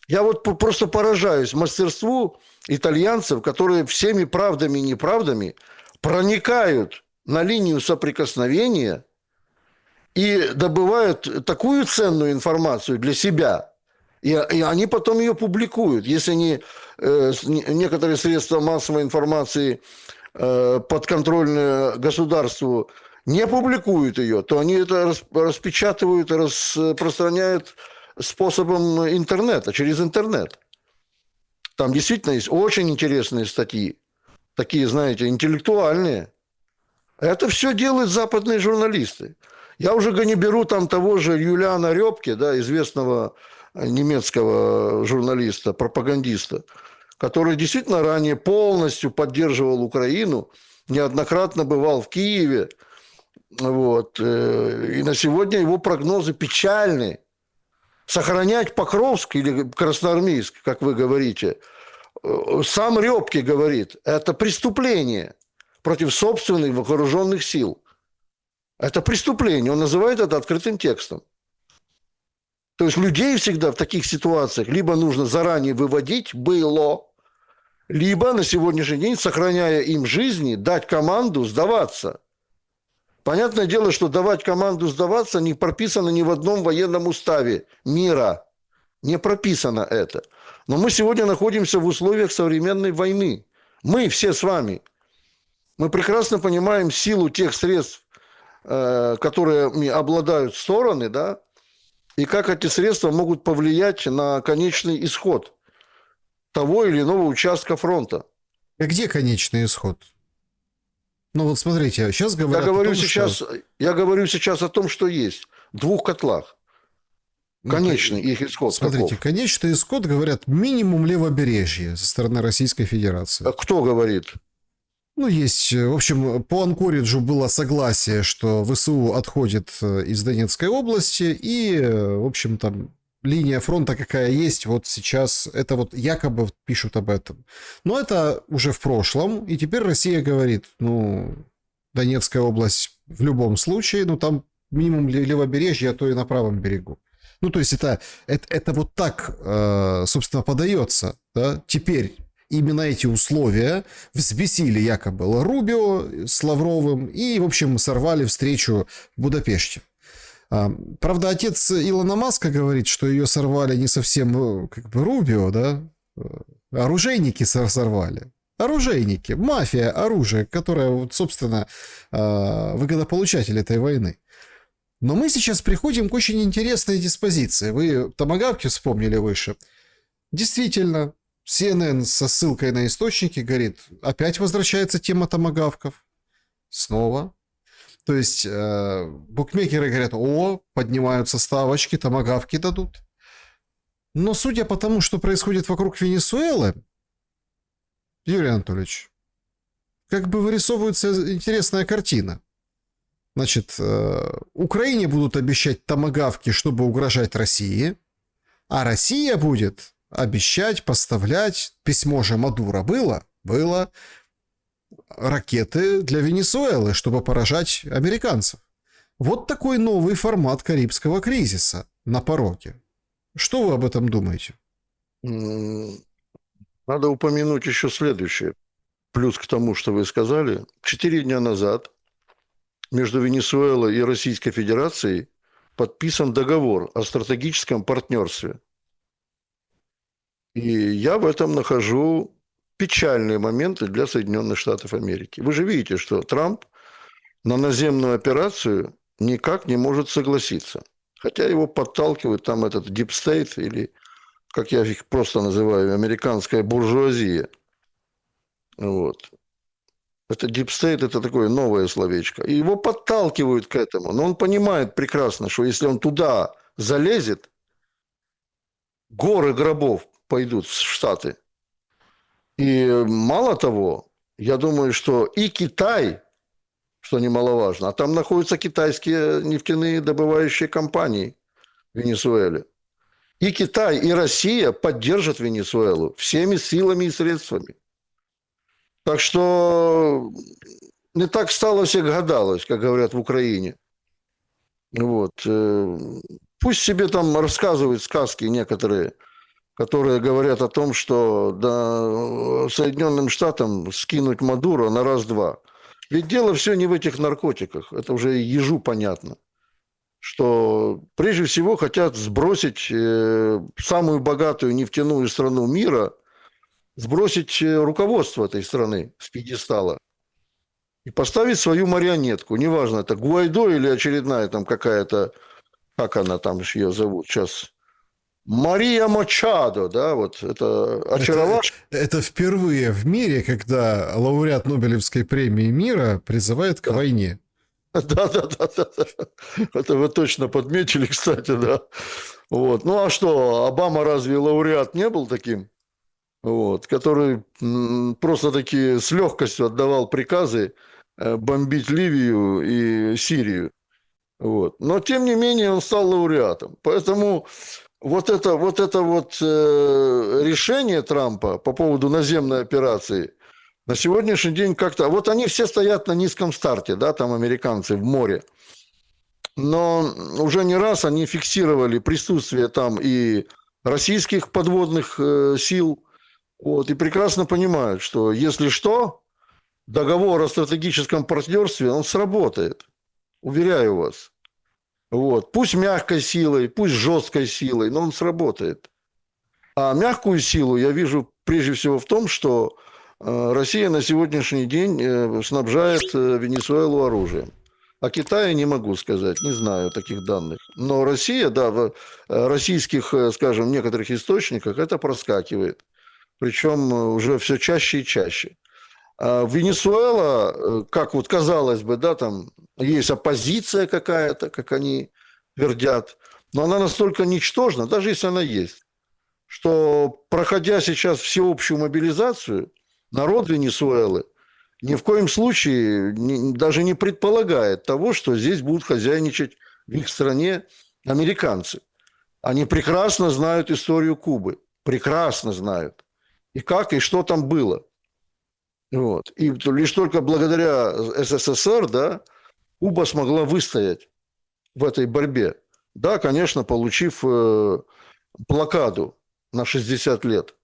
Я вот просто поражаюсь мастерству итальянцев, которые всеми правдами и неправдами проникают на линию соприкосновения и добывают такую ценную информацию для себя, и они потом ее публикуют. Если некоторые средства массовой информации подконтрольные государству не публикуют ее, то они это распечатывают и распространяют способом интернета, через интернет. Там действительно есть очень интересные статьи, такие, знаете, интеллектуальные. Это все делают западные журналисты. Я уже не беру там того же Юлиана Рёбке, да, известного немецкого журналиста, пропагандиста, который действительно ранее полностью поддерживал Украину, неоднократно бывал в Киеве, вот, и на сегодня его прогнозы печальны. Сохранять Покровск или Красноармейск, как вы говорите, сам Рёбке говорит, это преступление против собственных вооруженных сил. Это преступление. Он называет это открытым текстом. То есть людей всегда в таких ситуациях либо нужно заранее выводить, было, либо на сегодняшний день, сохраняя им жизни, дать команду сдаваться. Понятное дело, что давать команду сдаваться не прописано ни в одном военном уставе мира. Не прописано это. Но мы сегодня находимся в условиях современной войны. Мы все с вами. Мы прекрасно понимаем силу тех средств, которые обладают стороны, да, и как эти средства могут повлиять на конечный исход того или иного участка фронта. А где конечный исход? Ну вот смотрите, сейчас говорят я говорю сейчас о том, что есть. В двух котлах. Конечный их исход. Смотрите, каков? конечный исход, говорят, минимум левобережья со стороны Российской Федерации. А кто говорит? Ну, есть, в общем, по Анкориджу было согласие, что ВСУ отходит из Донецкой области, и, в общем, там линия фронта какая есть, вот сейчас, это вот якобы пишут об этом. Но это уже в прошлом, и теперь Россия говорит, ну, Донецкая область в любом случае, ну, там минимум левобережья, а то и на правом берегу. Ну, то есть это вот так, собственно, подается, да, теперь. Именно эти условия взбесили якобы Рубио с Лавровым и, в общем, сорвали встречу в Будапеште. Правда, отец Илона Маска говорит, что ее сорвали не совсем как бы Рубио, да? Оружейники сорвали. Оружейники, мафия оружия, которая, вот, собственно, выгодополучатель этой войны. Но мы сейчас приходим к очень интересной диспозиции. Вы томагавки вспомнили выше. Действительно, CNN со ссылкой на источники говорит, опять возвращается тема томагавков. Снова. То есть букмекеры говорят, о, поднимаются ставочки, томагавки дадут. Но судя по тому, что происходит вокруг Венесуэлы, Юрий Анатольевич, как бы вырисовывается интересная картина. Значит, Украине будут обещать томагавки, чтобы угрожать России, а Россия будет обещать, поставлять, письмо же Мадуро было ракеты для Венесуэлы, чтобы поражать американцев. Вот такой новый формат Карибского кризиса на пороге. Что вы об этом думаете? Надо упомянуть еще следующее. Плюс к тому, что вы сказали. 4 дня назад между Венесуэлой и Российской Федерацией подписан договор о стратегическом партнерстве. И я в этом нахожу печальные моменты для Соединенных Штатов Америки. Вы же видите, что Трамп на наземную операцию никак не может согласиться. Хотя его подталкивает там этот Deep State, или, как я их просто называю, американская буржуазия. Вот. Это Deep State, это такое новое словечко. И его подталкивают к этому. Но он понимает прекрасно, что если он туда залезет, горы гробов пойдут в Штаты. И мало того, я думаю, что и Китай, что немаловажно, а там находятся китайские нефтяные добывающие компании в Венесуэле. И Китай, и Россия поддержат Венесуэлу всеми силами и средствами. Так что не так стало, всех гадалось, как говорят в Украине. Вот. Пусть себе там рассказывают сказки некоторые, которые говорят о том, что да, Соединенным Штатам скинуть Мадуро на раз-два. Ведь дело все не в этих наркотиках. Это уже ежу понятно. Что прежде всего хотят сбросить самую богатую нефтяную страну мира, сбросить руководство этой страны с пьедестала и поставить свою марионетку. Неважно, это Гуайдо или очередная там какая-то, как она там ее зовут сейчас, Мария Мачадо, да, вот это очаровашка. Это впервые в мире, когда лауреат Нобелевской премии мира призывает к войне. Да. Это вы точно подметили, кстати, да. Вот. Ну а что, Обама разве лауреат не был таким? вот, который просто-таки с легкостью отдавал приказы бомбить Ливию и Сирию. Вот. Но, тем не менее, он стал лауреатом. Поэтому решение Трампа по поводу наземной операции на сегодняшний день как-то... Вот они все стоят на низком старте, да, там американцы в море. Но уже не раз они фиксировали присутствие там и российских подводных сил, вот, и прекрасно понимают, что если что, договор о стратегическом партнерстве, он сработает, уверяю вас. Вот. Пусть мягкой силой, пусть жесткой силой, но он сработает. А мягкую силу я вижу прежде всего в том, что Россия на сегодняшний день снабжает Венесуэлу оружием. О Китае не могу сказать, не знаю таких данных. Но Россия, да, в российских, скажем, некоторых источниках это проскакивает. Причем уже все чаще и чаще. А Венесуэла, как вот казалось бы, да, там есть оппозиция какая-то, как они твердят, но она настолько ничтожна, даже если она есть, что, проходя сейчас всеобщую мобилизацию, народ Венесуэлы ни в коем случае даже не предполагает того, что здесь будут хозяйничать в их стране американцы. Они прекрасно знают историю Кубы, прекрасно знают. И как, и что там было. Вот. И лишь только благодаря СССР, да, Куба смогла выстоять в этой борьбе. Да, конечно, получив блокаду на 60 лет.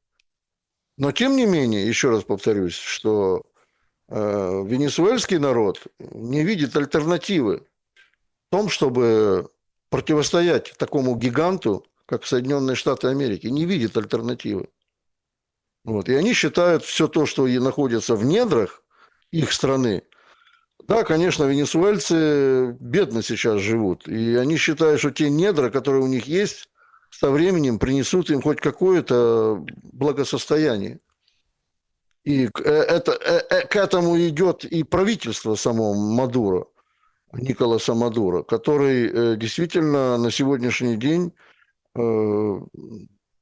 Но, тем не менее, еще раз повторюсь, что венесуэльский народ не видит альтернативы в том, чтобы противостоять такому гиганту, как Соединенные Штаты Америки. Не видит альтернативы. Вот. И они считают все то, что и находится в недрах их страны. Да, конечно, венесуэльцы бедно сейчас живут. И они считают, что те недра, которые у них есть, со временем принесут им хоть какое-то благосостояние. И к этому идет и правительство само Мадуро, Николаса Мадуро, который действительно на сегодняшний день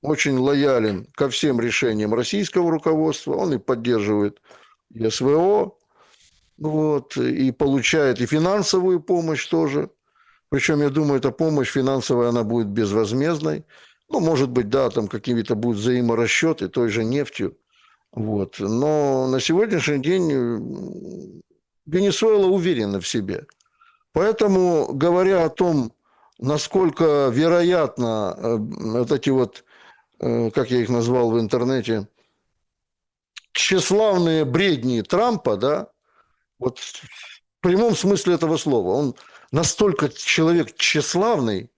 очень лоялен ко всем решениям российского руководства. Он и поддерживает и СВО, вот, и получает и финансовую помощь тоже. Причем, я думаю, эта помощь финансовая, она будет безвозмездной. Ну, может быть, да, там какие-то будут взаиморасчеты той же нефтью. Вот. Но на сегодняшний день Венесуэла уверена в себе. Поэтому, говоря о том, насколько вероятно вот эти вот, как я их назвал в интернете, тщеславные бредни Трампа, да, вот в прямом смысле этого слова, он настолько человек тщеславный,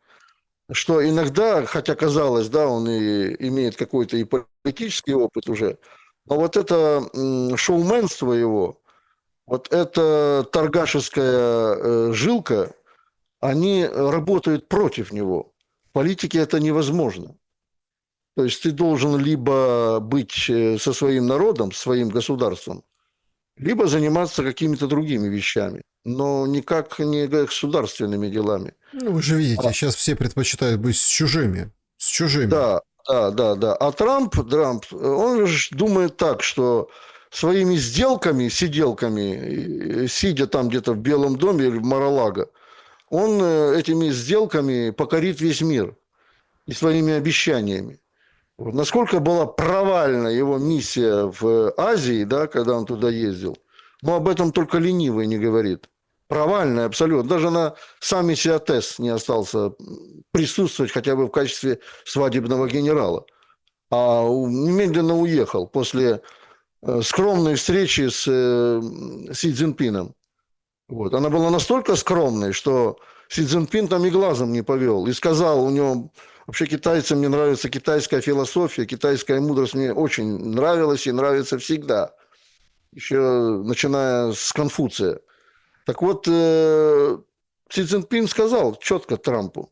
что иногда, хотя казалось, да, он и имеет какой-то и политический опыт уже, но вот это шоуменство его, вот эта торгашеская жилка, они работают против него. В политике это невозможно. То есть ты должен либо быть со своим народом, своим государством, либо заниматься какими-то другими вещами, но никак не государственными делами. Ну, вы же видите, сейчас все предпочитают быть с чужими. С чужими. Да, да, да, да. А Трамп, он же думает так, что своими сделками, сиделками, сидя там где-то в Белом доме или в Mar-a-Lago, он этими сделками покорит весь мир и своими обещаниями. Вот. Насколько была провальна его миссия в Азии, да, когда он туда ездил, но об этом только ленивый не говорит. Провальная абсолютно. Даже на саммите АТЭС не остался присутствовать хотя бы в качестве свадебного генерала. А немедленно уехал после скромной встречи с Си Цзиньпином. Вот. Она была настолько скромной, что Си Цзиньпин там и глазом не повел. И сказал, у него... Вообще китайцам мне нравится китайская философия, китайская мудрость мне очень нравилась и нравится всегда. Еще начиная с Конфуция. Так вот, Си Цзиньпин сказал четко Трампу,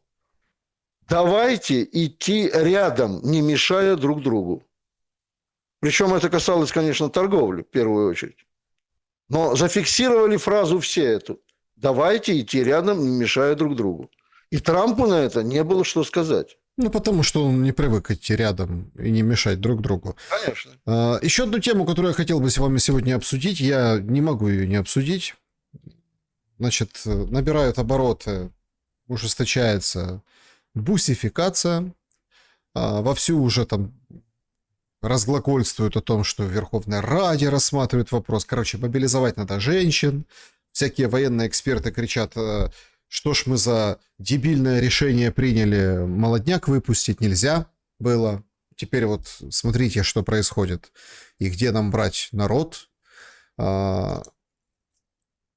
давайте идти рядом, не мешая друг другу. Причем это касалось, конечно, торговли в первую очередь. Но зафиксировали фразу все эту. Давайте идти рядом, не мешая друг другу. И Трампу на это не было что сказать. Ну, потому что он не привык идти рядом и не мешать друг другу. Конечно. Еще одну тему, которую я хотел бы с вами сегодня обсудить, я не могу ее не обсудить. Значит, набирают обороты, ужесточается бусификация. Вовсю уже там разглагольствуют о том, что в Верховной Раде рассматривают вопрос. Короче, мобилизовать надо женщин. Всякие военные эксперты кричат, что ж мы за дебильное решение приняли, молодняк выпустить нельзя было. Теперь вот смотрите, что происходит и где нам брать народ.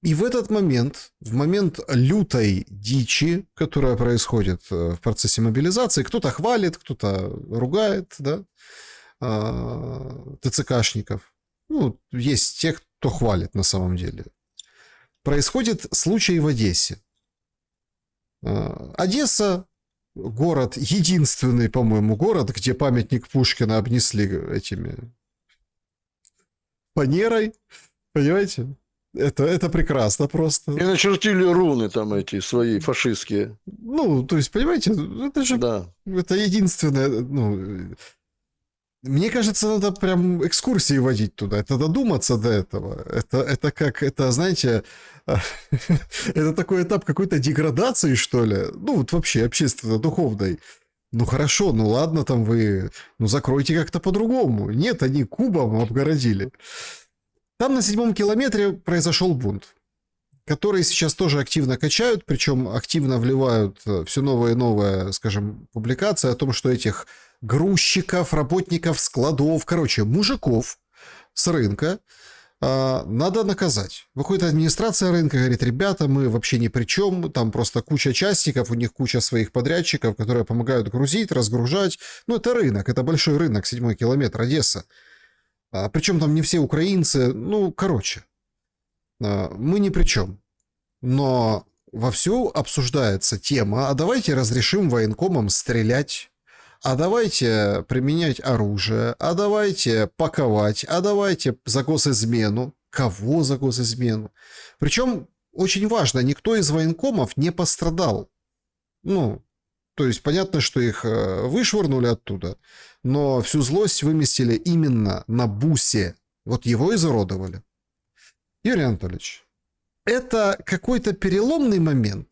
И в этот момент, в момент лютой дичи, которая происходит в процессе мобилизации, кто-то хвалит, кто-то ругает, да, ТЦКшников. Ну, есть те, кто хвалит на самом деле. Происходит случай в Одессе. Одесса город, единственный, по-моему, город, где памятник Пушкина обнесли этими фанерой. Понимаете? Это прекрасно просто. И начертили руны там эти свои фашистские. Ну, то есть, понимаете, это же Да. это единственное, ну, мне кажется, надо прям экскурсии водить туда. Это додуматься до этого. Это как, это, знаете, это такой этап какой-то деградации, что ли. Ну, вот вообще общественно-духовной. Ну, хорошо, ну ладно, там вы, ну, закройте как-то по-другому. Нет, они кубом обгородили. Там на 7-м километре произошел бунт, который сейчас тоже активно качают, причем активно вливают все новые и новые, скажем, публикации о том, что этих грузчиков, работников складов, короче, мужиков с рынка надо наказать. Выходит администрация рынка, говорит, ребята, мы вообще ни при чем, там просто куча частников, у них куча своих подрядчиков, которые помогают грузить, разгружать. Ну, это рынок, это большой рынок, 7-й километр, Одесса. Причем там не все украинцы, ну, короче, мы ни при чем. Но вовсю обсуждается тема, а давайте разрешим военкомам стрелять, а давайте применять оружие, а давайте паковать, а давайте за госизмену. Кого за госизмену? Причем, очень важно, никто из военкомов не пострадал. Ну, то есть понятно, что их вышвырнули оттуда, но всю злость выместили именно на бусе. Вот его изуродовали. Юрий Анатольевич, это какой-то переломный момент?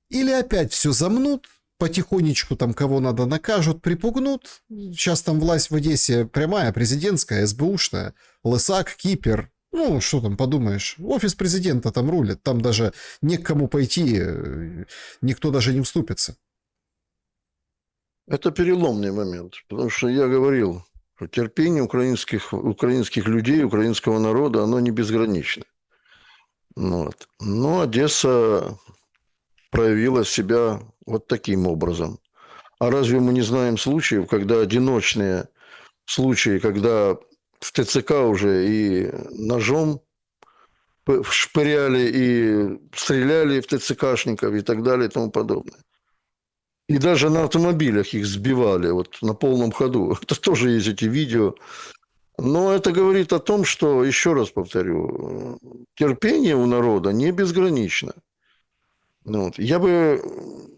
Или опять все замнут, потихонечку там кого надо накажут, припугнут? Сейчас там власть в Одессе прямая, президентская, СБУшная, Лысак, Кипер. Ну, что там подумаешь, офис президента там рулит, там даже не к кому пойти, никто даже не вступится. Это переломный момент, потому что я говорил, что терпение украинских людей, украинского народа, оно не безгранично. Вот. Но Одесса проявила себя вот таким образом. А разве мы не знаем случаев, когда одиночные случаи, когда в ТЦК уже и ножом шпыряли, и стреляли в ТЦКшников и так далее и тому подобное. И даже на автомобилях их сбивали вот на полном ходу. Это тоже есть эти видео. Но это говорит о том, что, еще раз повторю, терпение у народа не безгранично. Вот. Я бы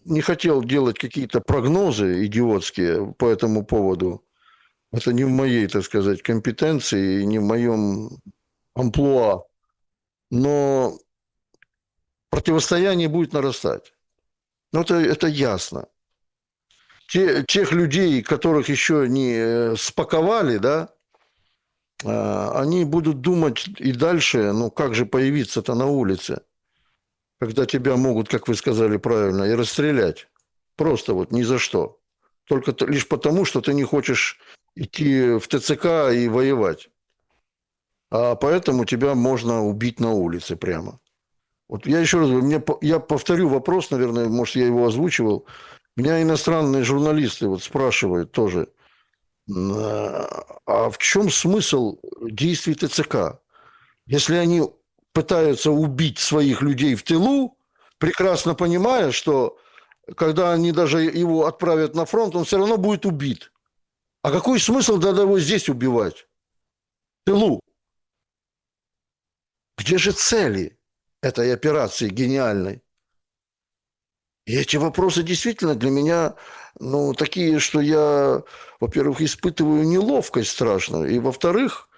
не хотел делать какие-то прогнозы идиотские по этому поводу. Это не в моей, так сказать, компетенции и не в моем амплуа. Но противостояние будет нарастать. Ну, это ясно. Тех людей, которых еще не спаковали, да, они будут думать и дальше, ну, как же появиться-то на улице, когда тебя могут, как вы сказали правильно, и расстрелять. Просто вот ни за что. Только лишь потому, что ты не хочешь идти в ТЦК и воевать. А поэтому тебя можно убить на улице прямо. Вот я еще раз говорю, я повторю вопрос, наверное, может, я его озвучивал. Меня иностранные журналисты вот спрашивают тоже, а в чем смысл действий ТЦК? Если они пытаются убить своих людей в тылу, прекрасно понимая, что когда они даже его отправят на фронт, он все равно будет убит. А какой смысл тогда его здесь убивать? В тылу. Где же цели этой операции гениальной? И эти вопросы действительно для меня, ну, такие, что я, во-первых, испытываю неловкость страшную, и, во-вторых,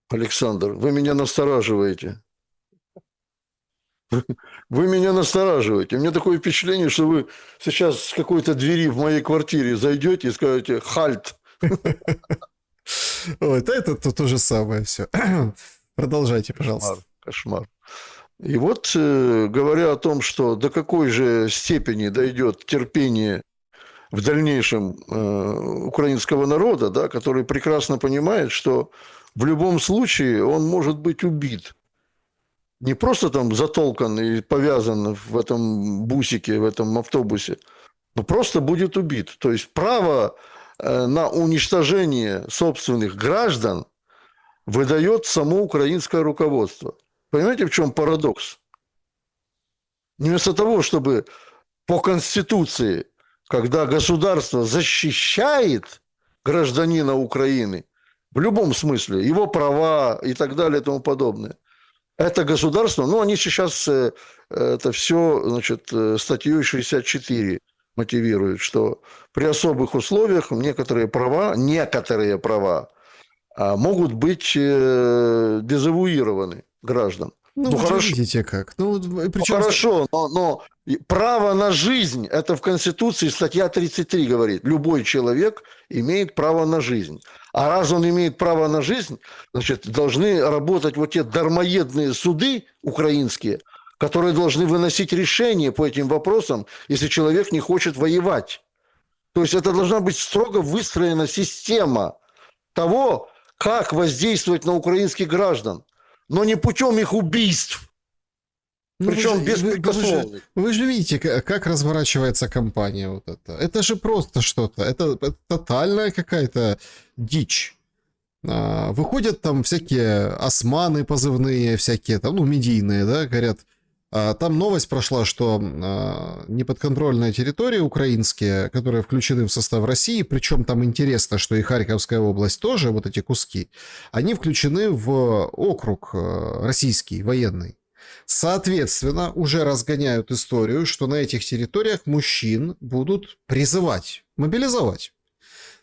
Александр, вы меня настораживаете. Вы меня настораживаете. У меня такое впечатление, что вы сейчас с какой-то двери в моей квартире зайдете и скажете «Хальт». Ой, да это то же самое все. Продолжайте, Кошмар, пожалуйста. кошмар. И вот, говоря о том, что до какой же степени дойдет терпение в дальнейшем украинского народа, да, который прекрасно понимает, что в любом случае он может быть убит. Не просто там затолкан и повязан в этом бусике, в этом автобусе, но просто будет убит. То есть право на уничтожение собственных граждан выдает само украинское руководство. Понимаете, в чем парадокс? Вместо того, чтобы по Конституции, когда государство защищает гражданина Украины, в любом смысле, его права и так далее и тому подобное, это государство, ну, они сейчас это все, значит, статьей 64 мотивируют, что при особых условиях некоторые права могут быть дезавуированы граждан. Ну, Ну, вы же хорошо. видите как. Ну, Ну, причем... хорошо, но право на жизнь, это в Конституции статья 33 говорит, любой человек имеет право на жизнь. А раз он имеет право на жизнь, значит, должны работать вот те дармоедные суды украинские, которые должны выносить решения по этим вопросам, если человек не хочет воевать. То есть это должна быть строго выстроена система того, как воздействовать на украинских граждан, но не путем их убийств. Ну, Причем беспрекословный. вы же видите, как разворачивается кампания вот это. Это же просто что-то. Это тотальная какая-то дичь. Выходят там всякие османы позывные, всякие там, ну, медийные, да, говорят. Там новость прошла, что неподконтрольные территории украинские, которые включены в состав России, причем там интересно, что и Харьковская область тоже, вот эти куски, они включены в округ российский, военный. Соответственно, уже разгоняют историю, что на этих территориях мужчин будут призывать, мобилизовать.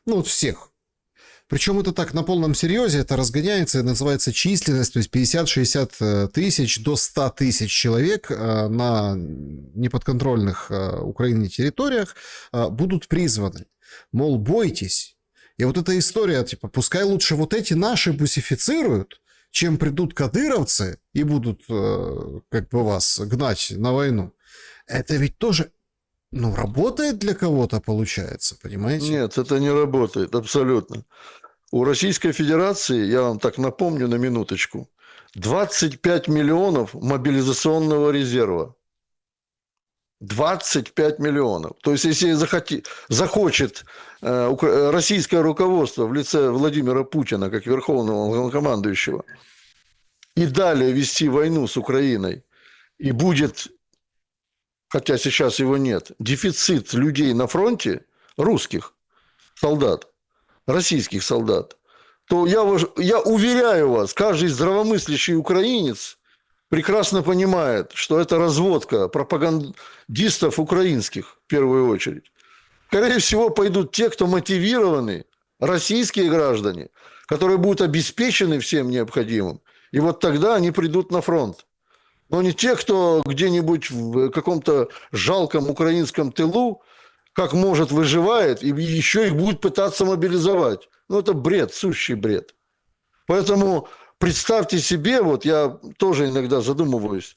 Ну, вот всех. Причем это так на полном серьезе, это разгоняется и называется численность, то есть 50-60 тысяч до 100 тысяч человек на неподконтрольных Украине территориях будут призваны. Мол, бойтесь. И вот эта история, типа, пускай лучше вот эти наши бусифицируют, чем придут кадыровцы и будут как бы вас гнать на войну. Это ведь тоже, ну, работает для кого-то, получается, понимаете? Нет, это не работает, абсолютно. У Российской Федерации, я вам так напомню на минуточку, 25 миллионов мобилизационного резерва. 25 миллионов. То есть, если захочет российское руководство в лице Владимира Путина, как верховного главнокомандующего, и далее вести войну с Украиной, и будет, хотя сейчас его нет, дефицит людей на фронте, русских солдат, российских солдат, то я уверяю вас, каждый здравомыслящий украинец прекрасно понимает, что это разводка пропагандистов украинских в первую очередь. Скорее всего, пойдут те, кто мотивированы, российские граждане, которые будут обеспечены всем необходимым, и вот тогда они придут на фронт. Но не те, кто где-нибудь в каком-то жалком украинском тылу, как может, выживает, и еще их будут пытаться мобилизовать. Ну, это бред, сущий бред. Поэтому представьте себе, вот я тоже иногда задумываюсь,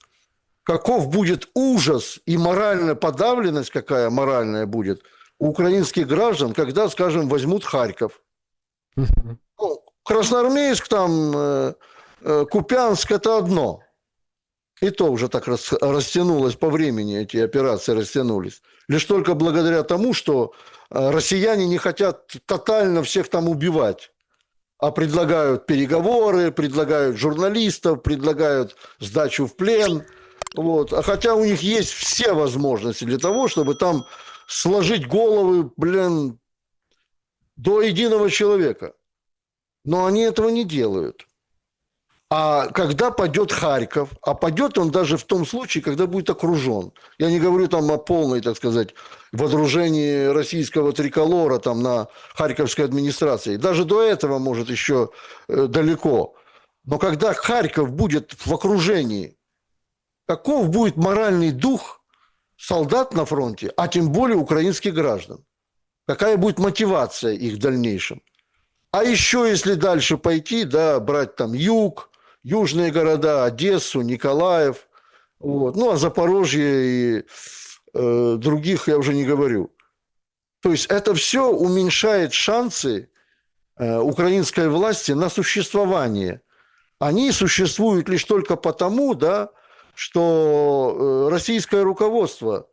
каков будет ужас и моральная подавленность, какая моральная будет у украинских граждан, когда, скажем, возьмут Харьков. Ну, Красноармейск, там, Купянск – это одно. И то уже так растянулось по времени, эти операции растянулись. Лишь только благодаря тому, что россияне не хотят тотально всех там убивать, а предлагают переговоры, предлагают журналистов, предлагают сдачу в плен. Вот. А хотя у них есть все возможности для того, чтобы там сложить головы, до единого человека. Но они этого не делают. А когда падет Харьков, а падет он даже в том случае, когда будет окружен. Я не говорю там о полной, так сказать, водружении российского триколора там на Харьковской администрации. Даже до этого, может, еще далеко. Но когда Харьков будет в окружении, каков будет моральный дух солдат на фронте, а тем более украинских граждан? Какая будет мотивация их в дальнейшем? А еще, если дальше пойти, да, брать там юг, южные города, Одессу, Николаев, вот, ну, а Запорожье и других я уже не говорю. То есть это все уменьшает шансы украинской власти на существование. Они существуют лишь только потому, да, что российское руководство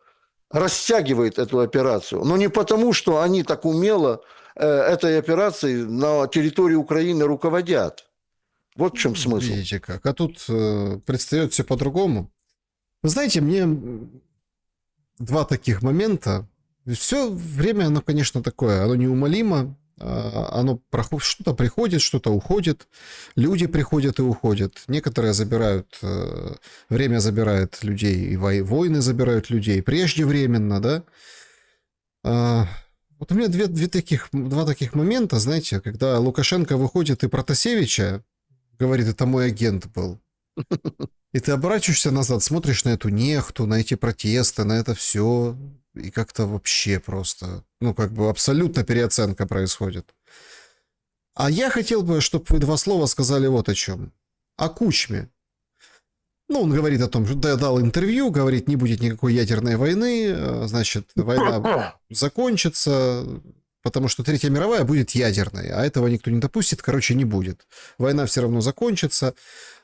растягивает эту операцию, но не потому, что они так умело этой операцией на территории Украины руководят. Вот в чем смысл. Видите как. А тут предстает все по-другому. Вы знаете, мне два таких момента. Все время, оно, конечно, такое, оно неумолимо. Оно что-то приходит, что-то уходит. Люди приходят и уходят. Некоторые забирают, время забирает людей, и войны забирают людей преждевременно, да. Вот у меня два таких момента, знаете, когда Лукашенко выходит и Протасевича говорит, это мой агент был. И ты оборачиваешься назад, смотришь на эту нехту, на эти протесты, на это все, и как-то вообще просто, ну, как бы абсолютно переоценка происходит. А я хотел бы, чтобы вы два слова сказали вот о чем. О Кучме. Ну, он говорит о том, что дал интервью, говорит, не будет никакой ядерной войны, значит, война закончится, потому что Третья мировая будет ядерной, а этого никто не допустит, короче, не будет. Война все равно закончится,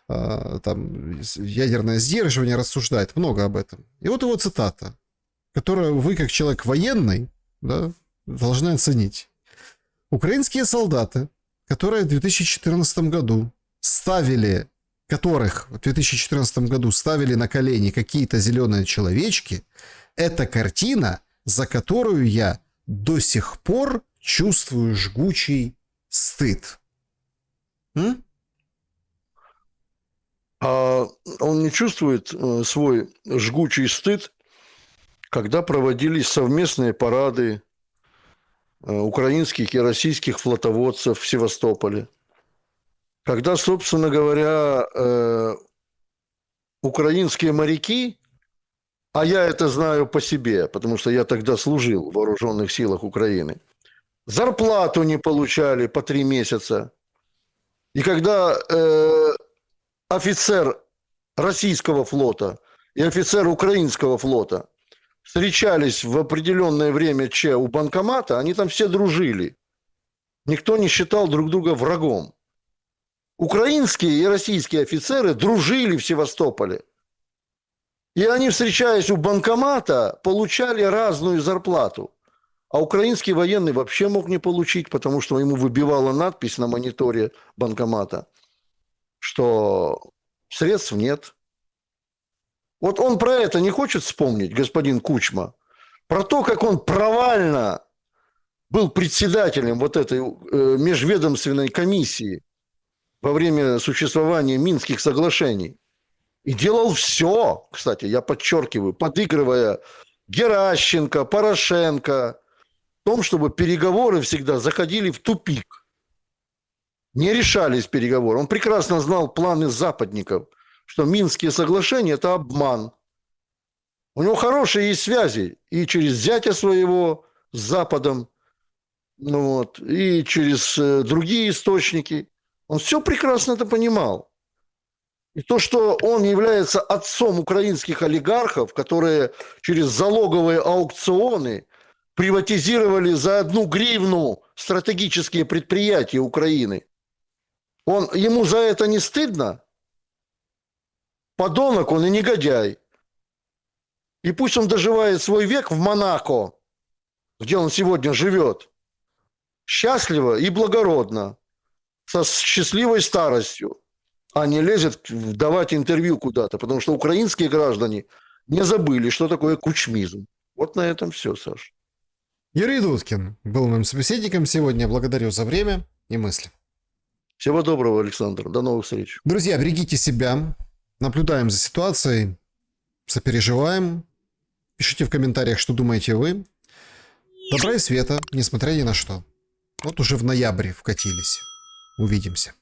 там ядерное сдерживание рассуждает много об этом. И вот его цитата, которую вы, как человек военный, да, должны оценить. Украинские солдаты, которые в 2014 году которых в 2014 году ставили на колени какие-то зеленые человечки, это картина, за которую я до сих пор чувствую жгучий стыд. А он не чувствует свой жгучий стыд, когда проводились совместные парады украинских и российских флотоводцев в Севастополе. Когда, собственно говоря, украинские моряки, а я это знаю по себе, потому что я тогда служил в вооруженных силах Украины, зарплату не получали по 3 месяца. И когда офицер российского флота и офицер украинского флота встречались в определенное время у банкомата, они там все дружили. Никто не считал друг друга врагом. Украинские и российские офицеры дружили в Севастополе. И они, встречаясь у банкомата, получали разную зарплату. А украинский военный вообще мог не получить, потому что ему выбивала надпись на мониторе банкомата, что средств нет. Вот он про это не хочет вспомнить, господин Кучма, про то, как он провально был председателем вот этой межведомственной комиссии во время существования Минских соглашений. И делал все, кстати, я подчеркиваю, подыгрывая Геращенко, Порошенко, в том, чтобы переговоры всегда заходили в тупик. Не решались переговоры. Он прекрасно знал планы западников, что Минские соглашения – это обман. У него хорошие есть связи и через зятя своего с Западом, ну вот, и через другие источники. Он все прекрасно это понимал. И то, что он является отцом украинских олигархов, которые через залоговые аукционы приватизировали за 1 гривну стратегические предприятия Украины. Ему за это не стыдно? Подонок он и негодяй. И пусть он доживает свой век в Монако, где он сегодня живет, счастливо и благородно, со счастливой старостью, а не лезет давать интервью куда-то, потому что украинские граждане не забыли, что такое кучмизм. Вот на этом все, Саш. Юрий Дудкин был моим собеседником сегодня. Благодарю за время и мысли. Всего доброго, Александр. До новых встреч. Друзья, берегите себя, наблюдаем за ситуацией, сопереживаем. Пишите в комментариях, что думаете вы. Добра и света, несмотря ни на что. Вот уже в ноябре вкатились. Увидимся.